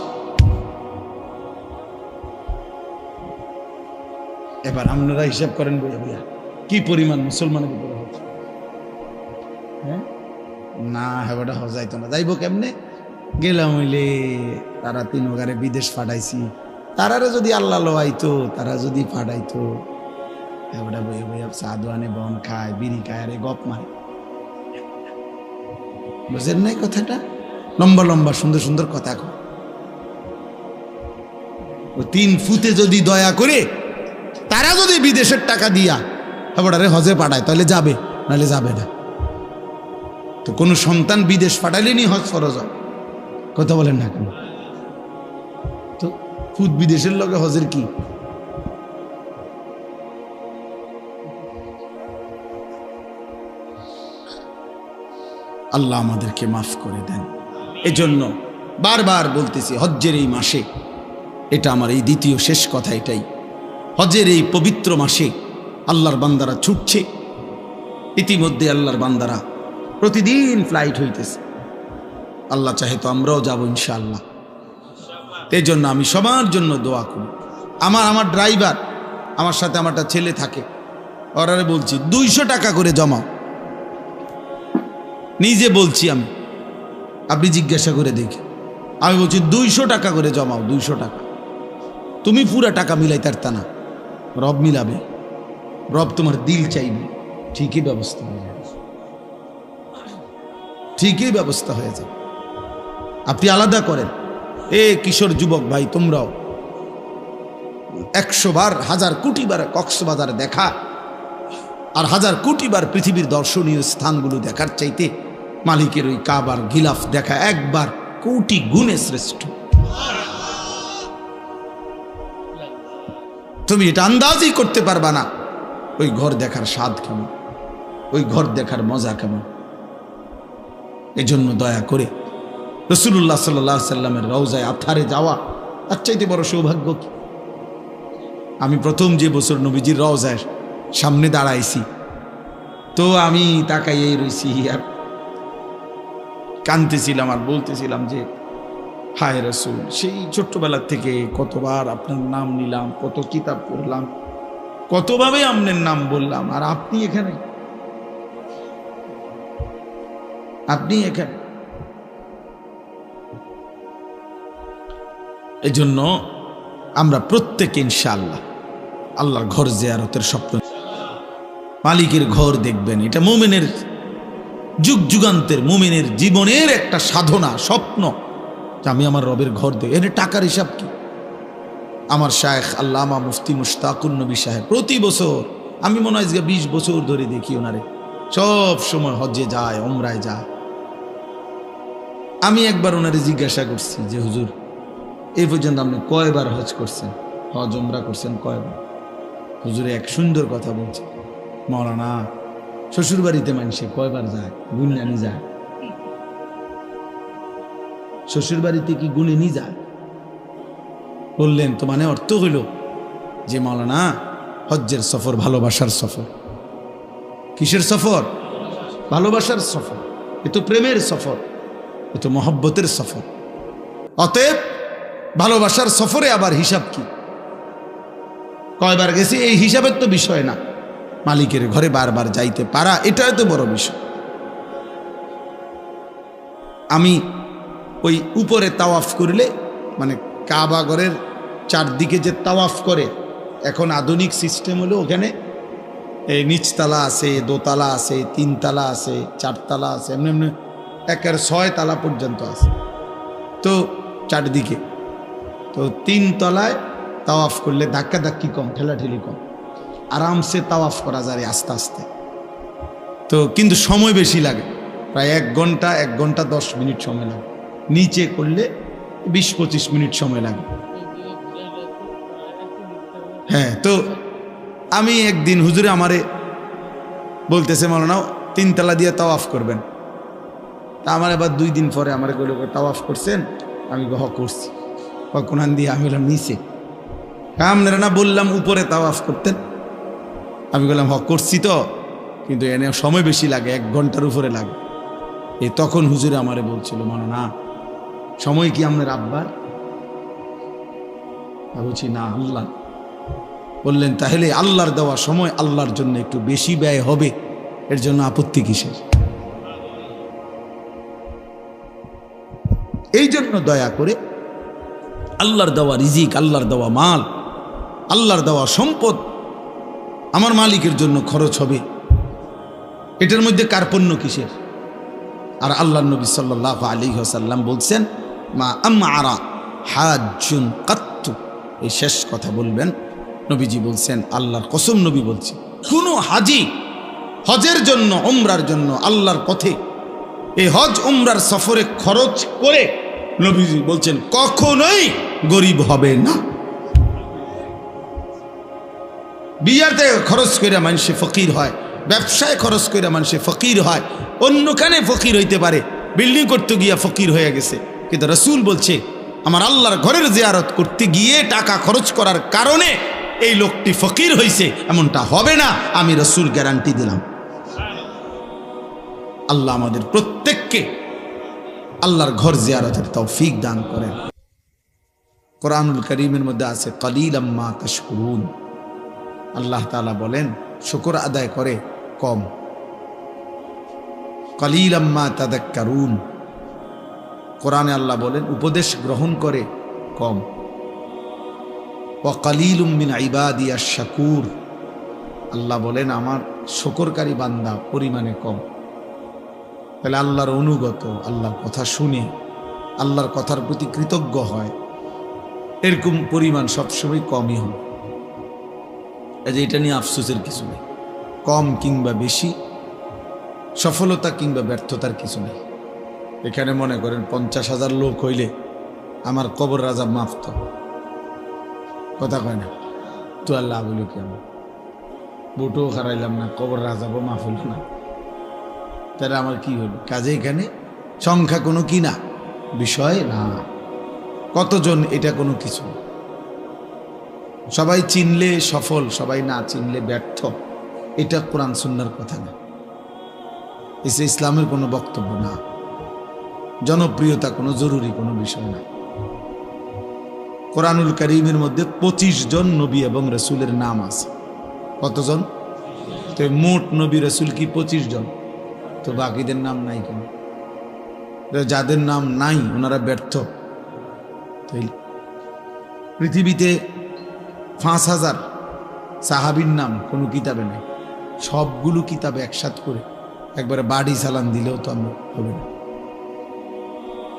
এবার আপনারা হিসাব করেন বইয়া কি পরিমাণ মুসলমানের উপরে হজ। হ্যাঁ না, হেবাটা হজাইতো না, যাইব কেমনে, গেলাম হইলে তারা 3 ওগারে বিদেশ পাঠাইছি, তারারে যদি আল্লাহ লোয়াইতো, তারা যদি পাঠাইতো, হেবাটা বইয়া বইয়া সাদওয়ানে বন খায়, বিড়ি খায়, আরে গপ মারে, বুঝেন নাই কথাটা? লম্বা লম্বা সুন্দর সুন্দর কথা কয়, ও 3 ফুটে যদি দয়া করে তারা যদি বিদেশের টাকা দিয়া হেবাটারে হজে পাঠায় তাহলে যাবে, নাহলে যাবে না। তো কোনো সন্তান বিদেশ পাঠাইলেনি হজ ফরজ হয়, কথা বলেন না কেন? তো ফুট বিদেশের লগে হজের কি? আল্লাহ আমাদেরকে মাফ করে দেন। এজন্য বারবার বলতেছি, হজ্জের এই মাসে, এটা আমার এই দ্বিতীয় শেষ কথা এটাই, হজ্জের এই পবিত্র মাসে আল্লাহর বান্দারা ছুটছে, ইতিমধ্যে আল্লাহর বান্দারা প্রতিদিন ফ্লাইট হইতেছে। আল্লাহ চাহে তো আমরাও যাবো ইনশাআল্লাহ। এই জন্য আমি সবার জন্য দোয়া করি। আমার ড্রাইভার, আমার সাথে আমার একটা ছেলে থাকে, ওরা বলছি 200 টাকা করে জমাও। নিজে বলছি আমি, আপনি জিজ্ঞাসা করে দেখি। আমি বলছি 200 টাকা করে জমাও, 200 টাকা। তুমি পুরা টাকা মিলাইতে পারতা না, রব মিলাবে, রব তোমার দিল চাইবে, ঠিকই ব্যবস্থা হয়ে যাবে, ঠিকই ব্যবস্থা হয়ে যাবে। আপনি আলাদা করেন। কিশোর যুবক ভাই, তোমরাও 100 বার 1000 কোটি বার কক্সবাজার দেখা আর 1000 কোটি বার পৃথিবীর দর্শনীয় স্থানগুলো দেখার চাইতে মালিকের ওই কাবার গিলাফ দেখা একবার কোটি গুণে শ্রেষ্ঠ। তুমি এটা আন্দাজই করতে পারবা না ওই ঘর দেখার স্বাদ কেমন, ওই ঘর দেখার মজা কেমন। এই জন্য দয়া করে রাসূলুল্লাহ সাল্লাল্লাহু আলাইহি সাল্লামের রওজায় আথারে যাওয়া তার চাইতে বড় সৌভাগ্য কি? আমি প্রথম যে বছর নবীজির রওজায় সামনে দাঁড়াইছি, তো আমি তাকাইয়ে রইছি আর কাঁদতেছিলাম আর বলতেছিলাম যে হায় রাসূল, সেই ছোট্টবেলা থেকে কতবার আপনার নাম নিলাম, কত কিতাব পড়লাম, কতভাবে আপনার নাম বললাম, আর আপনি এখানে, আপনি এখানে। এই জন্য আমরা প্রত্যেকে ইনশাআল্লাহ আল্লাহর ঘর জিয়ারতের স্বপ্ন, মালিকের ঘর দেখবেন। এটা মুমিনের যুগ যুগান্তের, মুমিনের জীবনের একটা সাধনা, স্বপ্ন যে আমি আমার রবের ঘর দেখি। এর টাকার হিসাব কি? আমার শায়েখ আল্লামা মুফতি মুশতাকুন নবী সাহেব প্রতি বছর, আমি মনে হয় 20 বছর ধরে দেখি ওনারে, সব সময় হজ্জে যায়, উমরায় যায়। আমি একবার ওনারে জিজ্ঞাসা করছি যে হুজুর, এই পর্যন্ত আপনি কয়বার হজ করছেন, হজ উমরা করছেন কয়বার? হুজুরে এক সুন্দর কথা বলছে, মাওলানা শ্বশুর বাড়িতে মানুষে কয়বার যায় গুণানি যায়, শ্বশুর বাড়িতে কি গুণানি যায়? বললেন তো মানে অর্থ হইল যে মাওলানা হজ্জের সফর ভালোবাসার সফর। কিসের সফর? ভালোবাসার সফর। এ তো প্রেমের সফর, এ তো মহব্বতের সফর। অতএব ভালোবাসার সফরে আবার হিসাব কি, কয়বার গেছি এই হিসাবের তো বিষয় না, মালিকের ঘরে বারবার যাইতে পারা এটাই তো বড় বিষয়। আমি ওই উপরে তাওয়াফ করলে, মানে কাবা ঘরের চারদিকে যে তাওয়াফ করে, এখন আধুনিক সিস্টেম হলো ওখানে এই নিচতলা আছে, দোতলা আছে, 3 তালা আছে, 4 তালা আছে, এমনি এমনি একের 6 তালা পর্যন্ত আছে। তো চারদিকে তো 3 তলায় তাওয়াফ করলে ধাক্কাধাক্কি কম, ঠেলাঠেলি কম, আরামসে তাওয়াফ করা যায় আস্তে আস্তে। তো কিন্তু সময় বেশি লাগে, প্রায় 1 ঘন্টা 1 ঘন্টা 10 মিনিট সময় লাগে। নিচে করলে 20-25 মিনিট সময় লাগে। হ্যাঁ, তো আমি একদিন হুজুরে আমারে বলতেছে মাওলানা 3 তালা দিয়ে তাওয়াফ করবেন। তা আমার আবার 2 দিন পরে আমার কইলো তাওয়াফ করছেন? আমি হ করছি। কোনান দিয়ে? আমি বললাম নিচে। আপনারা না বললাম উপরে তাওয়াফ করতেন? আমি বললাম হ করছি তো, কিন্তু এনে সময় বেশি লাগে, 1 ঘন্টার উপরে লাগে। এই তখন হুজুরে আমারে বলছিল মাওলানা সময় কি আপনার আব্বার? বলছি না, আল্লাহ। বললেন তাহলে আল্লাহর দেওয়া সময় আল্লাহর জন্য একটু বেশি ব্যয় হবে, এর জন্য আপত্তি কিসের? এই জন্য দয়া করে আল্লাহর দেওয়া রিজিক, আল্লাহর দেওয়া মাল, আল্লাহর দেওয়া সম্পদ আমার মালিকের জন্য খরচ হবে, এটার মধ্যে কার্পণ্য কিসের? আর আল্লাহর নবী সাল্লাল্লাহু আলাইহি ওয়াসাল্লাম বলছেন মা আমআরা হাজ্জুন কাত্তু, এই শেষ কথা বলবেন। নবীজি বলছেন, আল্লাহর কসম নবী বলছেন, কোন হাজি হজের জন্য, উমরার জন্য আল্লাহর পথে এই হজ উমরার সফরে খরচ করে নবীজি বলছেন কখনোই গরিব হবে না। বিয়াতে খরচ করে মানুষে ফকির হয়, ব্যবসায় খরচ করে মানুষে ফকির হয়, অন্যখানে ফকির হইতে পারে, বিল্ডিং করতে গিয়া ফকির হয়ে গেছে, কিন্তু রাসূল বলছে আমার আল্লাহর ঘরের জিয়ারত করতে গিয়ে টাকা খরচ করার কারণে এই লোকটি ফকির হইছে, এমনটা হবে না, আমি রাসূল গ্যারান্টি দিলাম। আল্লাহ আমাদের প্রত্যেককে আল্লাহর ঘর জিয়ারতের তৌফিক দান করেন। কোরআনুল কারীমের মধ্যে আছে কালিলাম মা তাশকুরুন। আল্লাহ তাআলা বলেন শুকর আদায় করে কম। কালিলাম মা তাযাক্কারুন। কোরআনে আল্লাহ বলেন উপদেশ গ্রহণ করে কম। ওয়া কালিলুম মিন ইবাদিয়াশ শাকুর। আল্লাহ বলেন আমার শুকরকারী বান্দা পরিমাণে কম। তাহলে আল্লাহর অনুগত, আল্লাহর কথা শুনে আল্লাহর কথার প্রতি কৃতজ্ঞ হয়, এরকম পরিমাণ সবসময় কমই হয়। এই যে এটা নিয়ে আফসোসের কিছু নেই। কম কিংবা বেশি, সফলতা কিংবা ব্যর্থতার কিছু নেই। এখানে মনে করেন 50,000 লোক হইলে আমার কবর রাজা মাফ তো কথা কয় না তো আল্লাহ বলি কেমন বুটও হারাইলাম না, কবর রাজাবও মাফ হইল না, তাহলে আমার কি হলো? কাজে এখানে সংখ্যা কোনো কি না বিষয় না, কতজন এটা কোনো কিছু। সবাই চিনলে সফল, সবাই না চিনলে ব্যর্থ, এটা কোরআন সুন্নাহর কথা না, এসে ইসলামের কোনো বক্তব্য না। জনপ্রিয়তা কোনো জরুরি কোনো বিষয় না। কোরআনুল কারীমের মধ্যে 25 জন নবী এবং রাসূলের নাম আছে। কতজন? তো মোট নবী রাসূল কি 25 জন? তো বাকিদের নাম নাই কেন? যাদের নাম নাই ওনারা ব্যর্থ। পৃথিবীতে 5,000 সাহাবীর নাম কোনো কিতাবে নাই। সবগুলো কিতাবে একসাথ করে একবারে বাড়ি চালান দিলেও তো আমরা হবে না।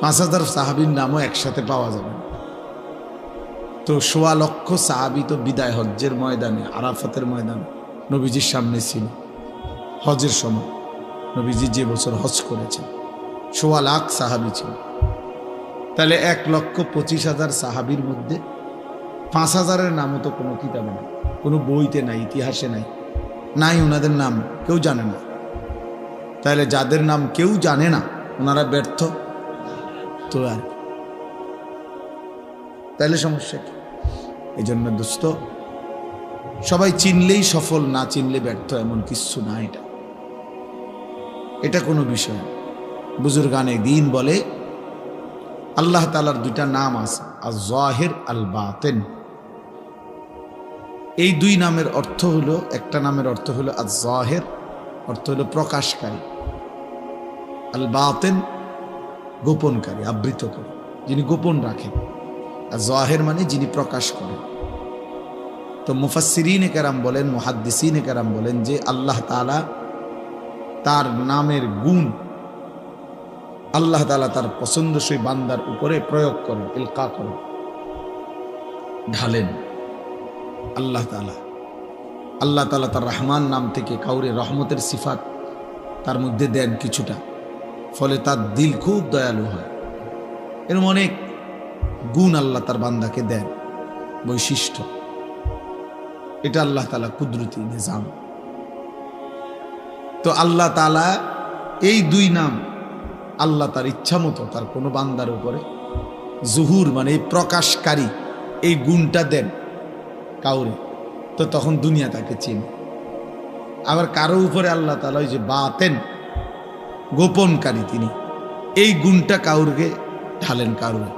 5,000 সাহাবীর নামও একসাথে পাওয়া যাবে না। তো 1.25 লক্ষ সাহাবী তো বিদায় হজ্জের ময়দানে, আরাফাতের ময়দানে নবীজির সামনে ছিল। হজের সময় নবীজি যে বছর হজ করেছেন 1.25 লাখ সাহাবী ছিল। তাহলে 1,25,000 সাহাবীর মধ্যে 5,000-এর নামও তো কোনো কিতাবে নাই, কোনো বইতে নাই, ইতিহাসে নাই, নাই ওনাদের নাম কেউ জানে না। তাহলে যাদের নাম কেউ জানে না ওনারা ব্যর্থ তো আর তাহলে সমস্যা কি? এই জন্য দোস্ত, সবাই চিনলেই সফল, না চিনলে ব্যর্থ, এমন কিছু না। এটা কোনো বিষয় না। বুজুর্গানে দ্বীন বলে আল্লাহ তাআলার 2টা নাম আছে, আয-যাহির আল-বাতিন। এই 2 নামের অর্থ হলো, একটা নামের অর্থ হলো আয-যাহির, অর্থ হলো প্রকাশকারী, আল-বাতিন গোপনকারী, আবৃতকারী, যিনি গোপন রাখেন। আর যাহির মানে যিনি প্রকাশ করেন। তো মুফাসসিরিনে কেরাম বলেন, মুহাদ্দিসিনে কেরাম বলেন যে আল্লাহ তাআলা তার নামের গুণ আল্লাহ তাআলা তার পছন্দসই বান্দার উপরে প্রয়োগ করেন, ইলকা করেন, ঢালেন। আল্লাহ তাআলা তার রহমান নাম থেকে কাউরে রহমতের সিফাত তার মধ্যে দেন কিছুটা, ফলে তার দিল খুব দয়ালু হয়। এরকম অনেক গুণ আল্লাহ তার বান্দাকে দেন, বৈশিষ্ট্য। এটা আল্লাহ তাআলা কুদরতি নিজাম। তো আল্লাহ তাআলা এই 2 নাম আল্লাহ তার ইচ্ছা মতো তার কোনো বান্দার উপরে জুহুর মানে প্রকাশকারী এই গুণটা দেন কাউরে, তো তখন দুনিয়া তাকে চিনে। আবার কারো উপরে আল্লাহ তাআলা ওই যে বাতেন গোপনকারী, তিনি এই গুণটা কাউরকে ঢালেন কারুরে,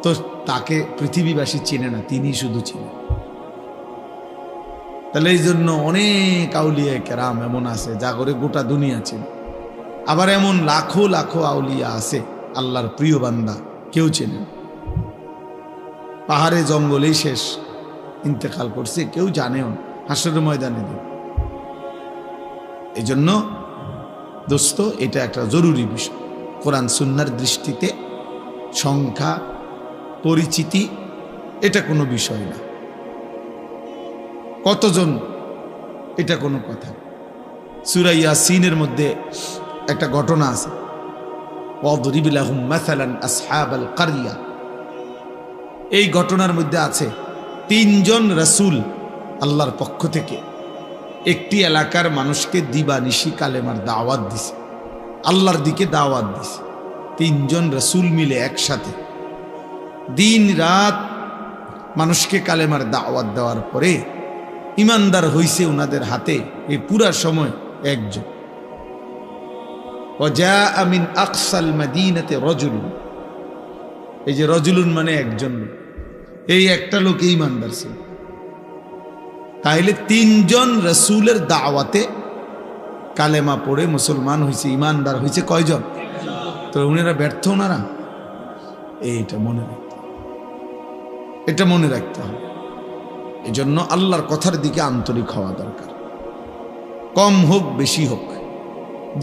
তো তাকে পৃথিবীবাসী চিনে না, তিনি শুধু চিনে। তাহলে এই জন্য অনেক আউলিয়া কেরাম এমন আছে যা করে গোটা দুনিয়া চিনে। আবার এমন লাখো লাখো আউলিয়া আছে আল্লাহর প্রিয় বান্দা কেউ চেনে না, পাহাড়ে জঙ্গলেই শেষ, ইন্তেকাল করছে, কেউ জানেও না, হাসরের ময়দানে দিন। এই জন্য দোস্ত, এটা একটা জরুরি বিষয়। কোরআন সুন্নাহর দৃষ্টিতে সংখ্যা, পরিচিতি এটা কোনো বিষয় না, কতজন এটা কোনো কথা। সূরা ইয়াসিনের মধ্যে একটা ঘটনা আছে, ওয়াদরিব লাহুম মাসালান আসহাবাল কারিয়া। এই ঘটনার মধ্যে আছে 3 জন রাসূল আল্লাহর পক্ষ থেকে একটি এলাকার মানুষকে দিবানিশি কালেমার দাওয়াত দিছে, আল্লাহর দিকে দাওয়াত দিছে। 3 জন রাসূল মিলে একসাথে দিন রাত মানুষকে কালেমার দাওয়াত দেওয়ার পরে ইমানদার হইছে ওনাদের হাতে এই পুরা সময় একজন। ওয়াজাআ মিন আকসাল মাদিনাতি রাজুলুন, এই যে রজুলুন মানে একজন লোক, এই একটা লোক ঈমানদার ছিল। তাইলে 3 জন রাসূলের দাওয়াতে কালেমা পড়ে মুসলমান হয়েছে, ঈমানদার হয়েছে কয়জন? তো উনারা ব্যর্থ, ওনারা এটা মনে রাখতে হবে। এই জন্য আল্লাহর কথার দিকে আন্তরিক হওয়া দরকার। কম হোক বেশি হোক,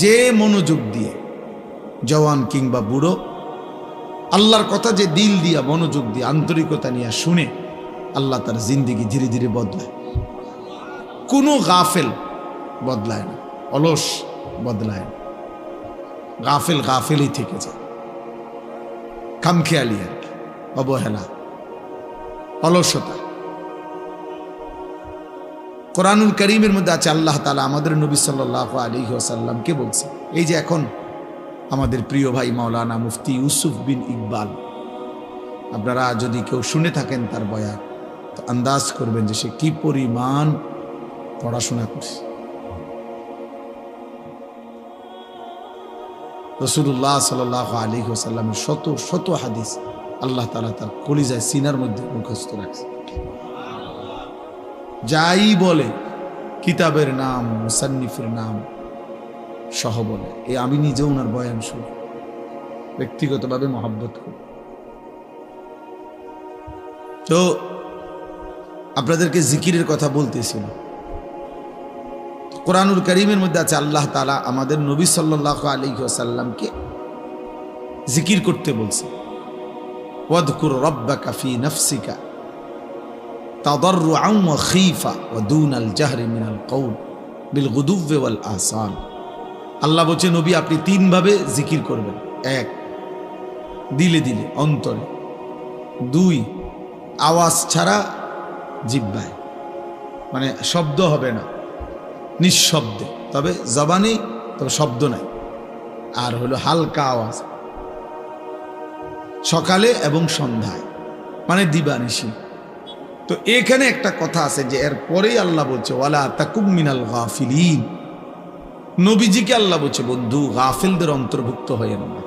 যে মনোযোগ দিয়ে, জওয়ান কিংবা বুড়ো, আল্লাহর কথা যে দিল দিয়া মনোযোগ দিয়ে আন্তরিকতা নিয়ে শুনে, আল্লাহ তার জিন্দেগি ধীরে ধীরে বদলায়। কোনো গাফেল বদলায় না, অলস বদলায় না, গাফেলই থেকে যায়। খামখেয়ালি আর কি, অবহেলা, অলসতা। কোরআনুল কারীমের মধ্যে আছে, আল্লাহ তাআলা আমাদের নবী সাল্লাল্লাহু আলাইহি ওয়াসাল্লামকে বলছে, এই যে এখন আমাদের প্রিয় ভাই মাওলানা মুফতি ইউসুফ বিন ইকবাল, আপনারা যদি কেউ শুনে থাকেন তার বয়ান, তো আন্দাজ করবেন যে সে কি পরিমাণ পড়াশোনা করছে। রাসূলুল্লাহ সাল্লাল্লাহু আলাইহি ওয়াসাল্লামের শত শত হাদিস আল্লাহ তাআলা তার কলিজায় সিনার মধ্যে মুখস্থ রাখছে। যাই বলে কিতাবের নাম, মুসান্নিফের নাম সহ বলে। আমি নিজেও ওনার বয়ান শুনি, ব্যক্তিগতভাবে মহব্বত করি। তো আপনাদেরকে জিকিরের কথা বলতেছিল। কোরআনুল কারীমের মধ্যে আছে, আল্লাহ তাআলা আমাদের নবী সাল্লাল্লাহু আলাইহি ওয়াসাল্লামকে জিকির করতে বলছে। ওয়াযকুর রাব্বাকা ফি নাফসিকা তাদাররুআন ওয়া খীফা ওয়া দুনাল জাহরি মিনাল কওল বিল গুদুওয়ি ওয়াল আসাল। আল্লাহ বলছে, নবী আপনি 3 ভাবে জিকির করবেন। 1, দিলে দিলে, অন্তরে। 2, আওয়াজ ছাড়া জিহ্বায়, মানে শব্দ হবে না, নিঃশব্দে, তবে জবানে তবে শব্দ নাই। আর হলো হালকা আওয়াজ, সকালে এবং সন্ধ্যায়, মানে দিবানিশি। তো এখানে একটা কথা আছে যে এর পরেই আল্লাহ বলছে ওয়ালা তাকুম মিনাল গাফিলিন। নবীজিকে আল্লাহ বলছে, বন্ধু গাফিলদের অন্তর্ভুক্ত হয়েন না।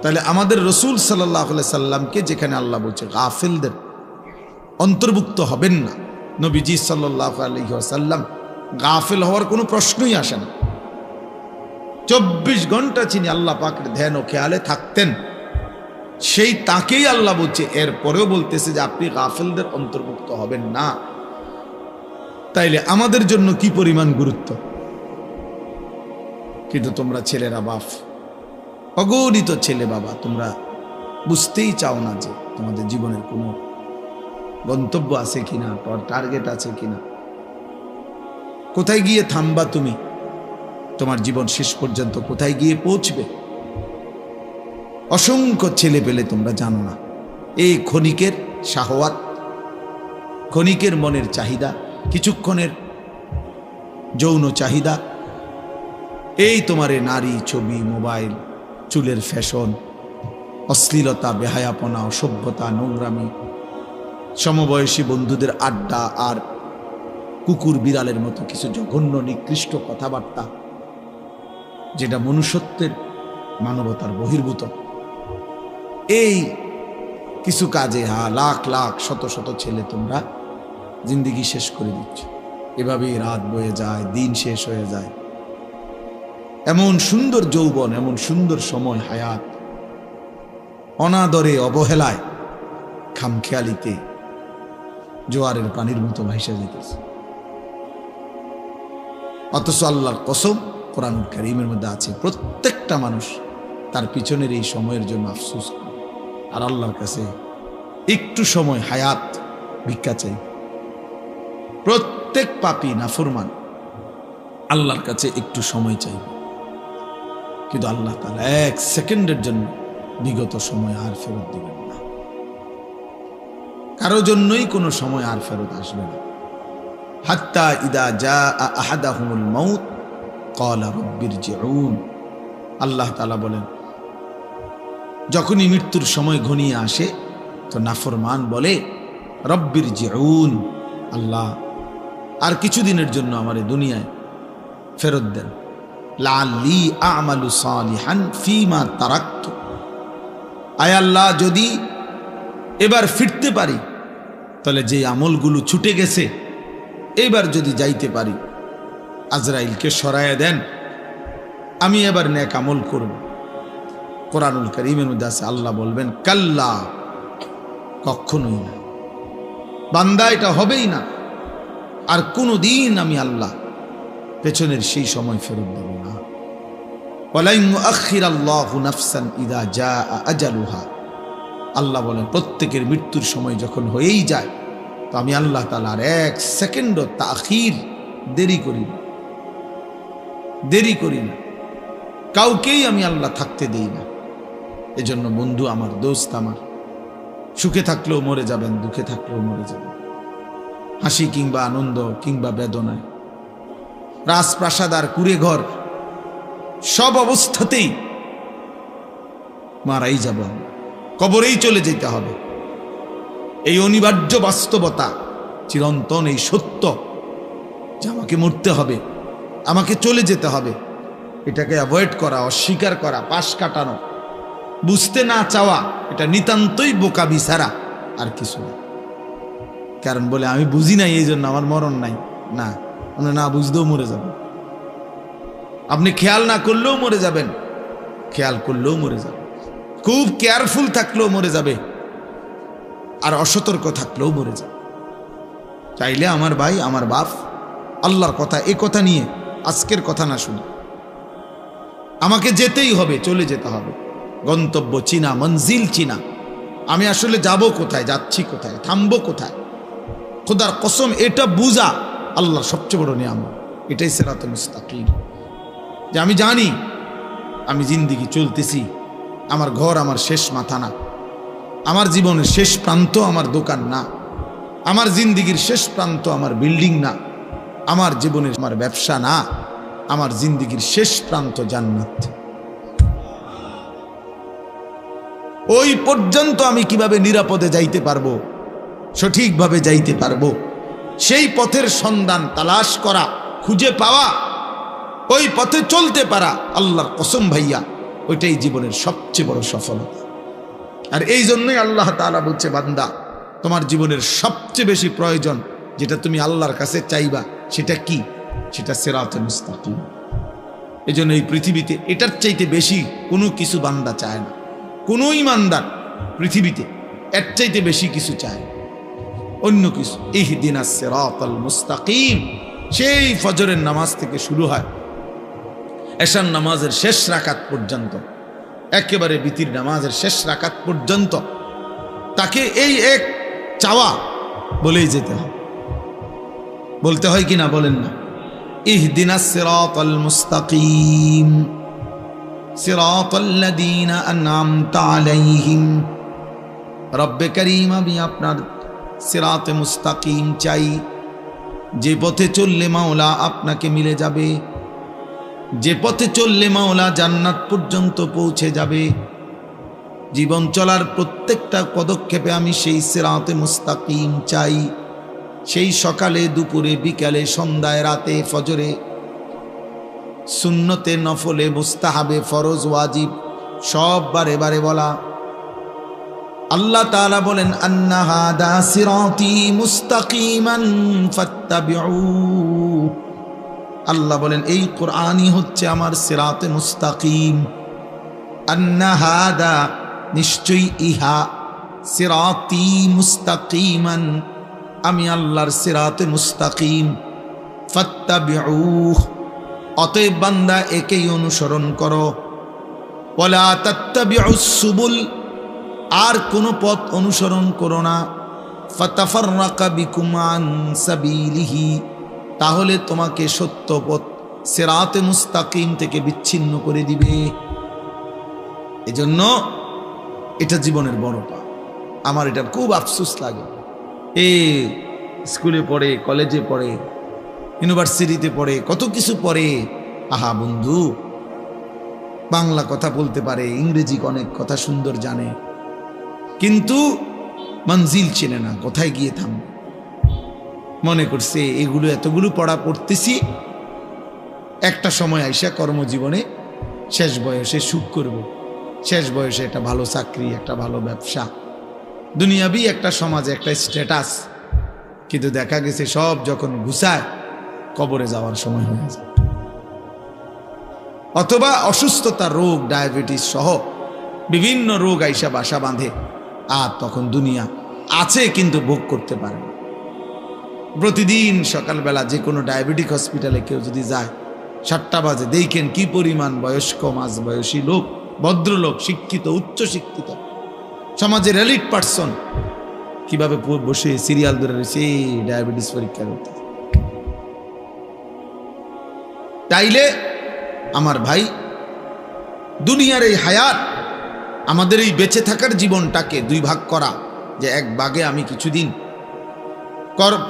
তাহলে আমাদের রাসূল সাল্লাল্লাহু আলাইহি সাল্লামকে যেখানে আল্লাহ বলছে গাফিলদের অন্তর্ভুক্ত হবেন না, নবীজি সাল্লাল্লাহু আলাইহি ওয়াসাল্লাম গাফিল হওয়ার কোনো প্রশ্নই আসে না। 24 ঘন্টা তিনি আল্লাহ পাকের ধ্যান ও খেয়ালে থাকতেন। সেই তাকেই আল্লাহ বলছে, এরপরেও বলতেছে যে আপনি গাফিলদের অন্তর্ভুক্ত হবেন না। তাইলে আমাদের জন্য কি পরিমাণ গুরুত্ব। কিন্তু তোমরা ছেলেরা, বাপ, অগণিত ছেলে বাবা, তোমরা বুঝতেই চাও না যে তোমাদের জীবনের কোনো গন্তব্য আছে কিনা, টার্গেট আছে কিনা, কোথায় গিয়ে থামবা তুমি, তোমার জীবন শেষ পর্যন্ত কোথায় গিয়ে পৌঁছবে। অসংখ্য ছেলে পেলে তোমরা জানো না, এই ক্ষণিকের শাহওয়াত, ক্ষণিকের মনের চাহিদা, কিছুক্ষণের যৌন চাহিদা, এই তোমার নারী, ছবি, মোবাইল, চুলের ফ্যাশন, অশ্লীলতা, বেহায়াপনা, অসভ্যতা, নোংরামি, সমবয়সী বন্ধুদের আড্ডা, আর কুকুর বিড়ালের মতো কিছু জঘন্য নিকৃষ্ট কথাবার্তা, যেটা মনুষ্যত্বের, মানবতার বহির্ভূত। এই কিছু কাজে লাখ লাখ শত শত ছেলে তোমরা জিন্দেগি শেষ করে দিচ্ছ। এভাবেই রাত বয়ে যায়, দিন শেষ হয়ে যায়। এমন সুন্দর যৌবন, এমন সুন্দর সময়, হায়াত অনাদরে, অবহেলায়, খামখেয়ালিতে জোয়ারের পানির মতো ভাইসা যেতেছে। অথচ আল্লাহর কসম, কোরআনুল কারীমের মধ্যে আছে, প্রত্যেকটা মানুষ তার পিছনের এই সময়ের জন্য আফসোস করে, আর আল্লাহর কাছে একটু সময়, হায়াত ভিক্ষা চাই। প্রত্যেক পাপী নাফরমান আল্লাহর কাছে একটু সময় চাইবে, কিন্তু আল্লাহ তাআলা 1 সেকেন্ডের জন্য বিগত সময় আর ফেরত দিবেন না। কারো জন্যই কোনো সময় আর ফেরত আসবে না। হাত্তা ইদা জাআ আহাদাহুমুল মাউত ক্বালা রাব্বিরজিউন। আল্লাহ তাআলা বলেন, যখনই মৃত্যুর সময় ঘনিয়ে আসে, তো নাফরমান বলে রাব্বিরজিউন, আল্লাহ আর কিছুদিনের জন্য আমার এই দুনিয়ায় ফেরত দেন। লাআল্লি আ'মালু সালিহান ফীমা তারাকতু। আয় আল্লাহ, যদি এবার ফিরতে পারি তাহলে যে আমলগুলো ছুটে গেছে এবার যদি যাইতে পারি, আজরাইলকে সরাইয়া দেন, আমি এবার নেক আমল করব। কোরআনুল কারীমের মধ্যে আছে, আল্লাহ বলবেন কাল্লা, কখনোই না বান্দা, এটা হবেই না। আর কোনোদিন আমি আল্লাহ পেছনের সেই সময় ফেরত দেব না। ওয়ালাই ইউআখিরাল্লাহু নাফসান ইযা জাআ আজালুহা। আল্লাহ বলেন প্রত্যেকের মৃত্যুর সময় যখন হয়েই যায়, তো আমি আল্লাহ তাআলা আর এক সেকেন্ডও তাখির দেরি করি না, কাউকেই আমি আল্লাহ থাকতে দেই না। এজন্য বন্ধু আমার, দোস্ত আমার, সুখে থাকলেও মরে যাবেন, দুঃখে থাকলেও মরে যাবেন, হাসি কিংবা আনন্দ কিংবা বেদনায়, রাজপ্রাসাদ আর কুড়ে ঘর, সব অবস্থাতেই মারাই যাব, কবরেই চলে যেতে হবে। এই অনিবার্য বাস্তবতা, চিরন্তন এই সত্য যে আমাকে মরতে হবে, আমাকে চলে যেতে হবে, এটাকে অ্যাভয়েড করা, অস্বীকার করা, পাশ কাটানো, বুঝতে না চাওয়া, এটা নিতান্তই বোকামি ছাড়া আর কিছু না। কারণ বলে আমি বুঝি নাই এই জন্য আমার মরণ নাই, না, আপনি না বুঝতেও মরে যাবেন। আপনি খেয়াল না করলেও মরে যাবেন, খেয়াল করলেও মরে যাবেন, খুব কেয়ারফুল থাকলেও মরে যাবে, আর অসতর্ক থাকলেও মরে যাবে। চাইলে আমার ভাই, আমার বাপ, আল্লাহর কথা, এ কথা নিয়ে আজকের কথা না শুনে, আমাকে যেতেই হবে, চলে যেতে হবে। গন্তব্য চিনা, মঞ্জিল চিনা, আমি আসলে যাব কোথায়, যাচ্ছি কোথায়, থামবো কোথায়, খোদার কসম এটা বুঝা আল্লাহর সবচেয়ে বড় নিয়ামত। এটাই সিরাতুল মুস্তাকিম, যে আমি জানি আমি জিন্দেগি চলতেছি, আমার ঘর আমার শেষ মাথা না, আমার জীবনের শেষ প্রান্ত আমার দোকান না, আমার জিন্দেগির শেষ প্রান্ত আমার বিল্ডিং না, আমার জীবনের আমার ব্যবসা না, আমার জিন্দেগির শেষ প্রান্ত জান্নাত। ওই পর্যন্ত আমি কিভাবে নিরাপদে যাইতে পারবো, সঠিকভাবে যাইতে পারবো, সেই পথের সন্ধান তালাশ করা, খুঁজে পাওয়া, ওই পথে চলতে পারা, আল্লাহর কসম ভাইয়া, ওইটাই জীবনের সবচেয়ে বড় সফলতা। আর এই জন্যই আল্লাহ তাআলা বলছে, বান্দা, তোমার জীবনের সবচেয়ে বেশি প্রয়োজন যেটা তুমি আল্লাহর কাছে চাইবা, সেটা কি? সেটা সিরাতুল মুস্তাকিম। এই জন্য এই পৃথিবীতে এটার চাইতে বেশি কোনো কিছু বান্দা চায় না, কোনো ইমানদার পৃথিবীতে এর চাইতে বেশি কিছু চায় না, অন্য কিছু। ইহদিনাস সিরাতাল মুস্তাকিম, সেই ফজরের নামাজ থেকে শুরু হয় এশার নামাজের শেষ রাকাত পর্যন্ত, একেবারে বিতির নামাজের শেষ রাকাত পর্যন্ত তাকে এই এক চাওয়া বলেই যেতে হয়। বলতে হয় কিনা বলেন না? ইহদিনাস সিরাতাল মুস্তাকিম সিরাতাল্লাযীনা আন'আমতা আলাইহিম। রব্বে করিম, আমি আপনার সিরাতে মুস্তাকিম চাই, যে পথে চললে মাওলা আপনাকে মিলে যাবে, যে পথে চললে মাওলা জান্নাত পর্যন্ত পৌঁছে যাবে। জীবন চলার প্রত্যেকটা পদক্ষেপে আমি সেই সিরাতে মুস্তাকিম চাই। সেই সকালে, দুপুরে, বিকালে, সন্ধ্যায়, রাতে, ফজরে, সুন্নতে, নফলে, মুস্তাহাবে, ফরজ, ওয়াজিব, সব বারে বারে বলা। আল্লাহ তাআলা বলেন, আন্না হাদা সিরাতি মুস্তাকিমান ফাত্তাবিউ। আল্লাহ বলেন, এই কোরআনই হচ্ছে আমার সিরাতে মুস্তাকিম। আন্না হাদা, নিশ্চয়ই ইহা, সিরাতি মুস্তাকিমান, আমি আল্লাহর সিরাতে মুস্তাকিম। ফাত্তাবিউ, অতএব বান্দা একেই অনুসরণ করো। ওয়ালা তাত্তাবিউস সুবুল, আর কোনো পথ অনুসরণ করো না। ফাতাফাররাকা বিকুম আন সাবিলিহি, তাহলে তোমাকে সত্য পথ সিরাতে মুস্তাকিম থেকে বিচ্ছিন্ন করে দিবে। এজন্য এটা জীবনের বড় পাপ। আমার এটা খুব আফসোস লাগে। স্কুলে পড়ে, কলেজে পড়ে, ইউনিভার্সিটিতে পড়ে, কত কিছু পড়ে। আহা বন্ধু, বাংলা কথা বলতে পারে, ইংরেজি অনেক কথা সুন্দর জানে, কিন্তু মঞ্জিল চেনে না, কোথায় গিয়ে থামবে। মনে করছে এগুলো, এতগুলো পড়া পড়তেছি, একটা সময় আইসা কর্মজীবনে শেষ বয়সে সুখ করব, শেষ বয়সে একটা ভালো চাকরি, একটা ভালো ব্যবসা, দুনিয়াবি একটা সমাজে একটা স্ট্যাটাস, কিন্তু দেখা গেছে সব যখন ঘুষায় কবরে যাওয়ার সময় হয়ে যায়। অথবা অসুস্থতা, রোগ, ডায়াবেটিস সহ বিভিন্ন রোগ আইসা বাসা বাঁধে, আর তখন দুনিয়া আছে কিন্তু ভোগ করতে পারে না। প্রতিদিন সকালবেলা যে কোনো ডায়াবেটিক হসপিটালে কেউ যদি যায় 7টা বাজে, দেখেন কি পরিমাণ বয়স্ক মাঝবয়সী লোক, ভদ্রলোক, শিক্ষিত, উচ্চ শিক্ষিত, সমাজের এলিট পার্সন কিভাবে বসে সিরিয়াল ধরে রয়েছে ডায়াবেটিস পরীক্ষা করতে। তাইলে আমার ভাই, দুনিয়ার এই হায়াত, আমাদের এই বেঁচে থাকার জীবনটাকে 2 ভাগ করা, যে এক ভাগে আমি কিছুদিন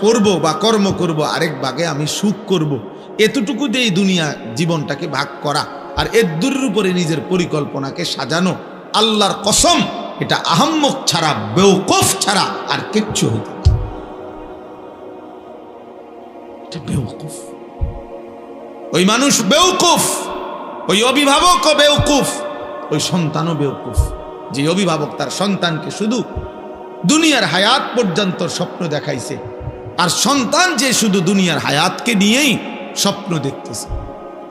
পড়বো বা কর্ম করব, আরেক ভাগে আমি সুখ করব, এতটুকু দিয়ে দুনিয়া জীবনটাকে ভাগ করা আর এর দূরের উপরে নিজের পরিকল্পনাকে সাজানো, আল্লাহর কসম এটা আহাম্মক ছাড়া, বেওকুফ ছাড়া আর কিচ্ছু হইতে না। বেওকুফ, ওই মানুষ বেওকুফ, ওই অভিভাবকও বেওকুফ, ওই সন্তানও বেওকুফ, যে অভিভাবক তার সন্তানকে শুধু দুনিয়ার হায়াত পর্যন্ত স্বপ্ন দেখাইছে, আর সন্তান যে শুধু দুনিয়ার হায়াতকে নিয়েই স্বপ্ন দেখতেছে,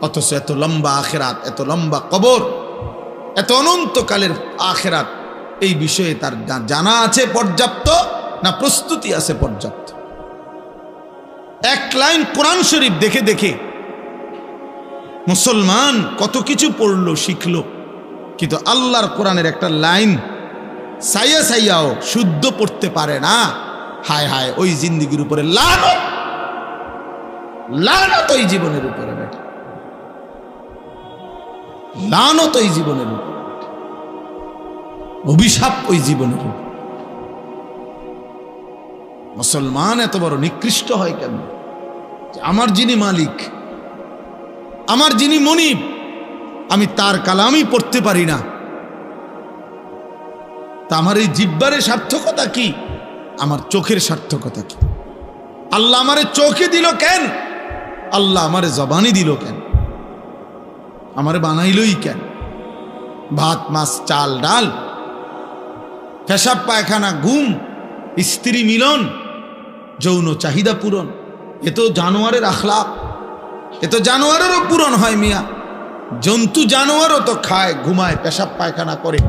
অথচ এত লম্বা আখেরাত, এত লম্বা কবর, এত অনন্তকালের আখেরাত, এই বিষয়ে তার জানা আছে পর্যাপ্ত না প্রস্তুতি আছে পর্যাপ্ত? এক লাইন কোরআন শরীফ দেখে দেখে মুসলমান কত কিছু পড়লো, শিখলো, কিন্তু আল্লাহর কোরআনের একটা লাইন সাইয়া সাইয়াও শুদ্ধ পড়তে পারে না। হায় হায়, ওই জিন্দেগির উপরে লানত, লানত ওই জীবনের উপরে বেটা, লানত ওই জীবনের উপরে, অভিশাপ ওই জীবনের উপর। মুসলমান এত বড় নিকৃষ্ট হয় কেন? আমার যিনি মালিক, আমার যিনি মনিব, আমি তার কালামই পড়তে পারি না, তা আমার এই জিহ্বারের সার্থকতা কি? আমার চোখের সার্থকতা কি? আল্লাহ আমারে চোখে দিল কেন? আল্লাহ আমারে জবানি দিল কেন? আমারে বানাইলই কেন? ভাত, মাছ, চাল, ডাল, পেশাব, পায়খানা, ঘুম, স্ত্রী মিলন, যৌন চাহিদা পূরণ, এ তো জানোয়ারের আখলাক, এ তো জানোয়ারেরও পূরণ হয় মিয়া। জন্তু জানোয়ারও তো খায়, ঘুমায়, পেশাব পায়খানা করে,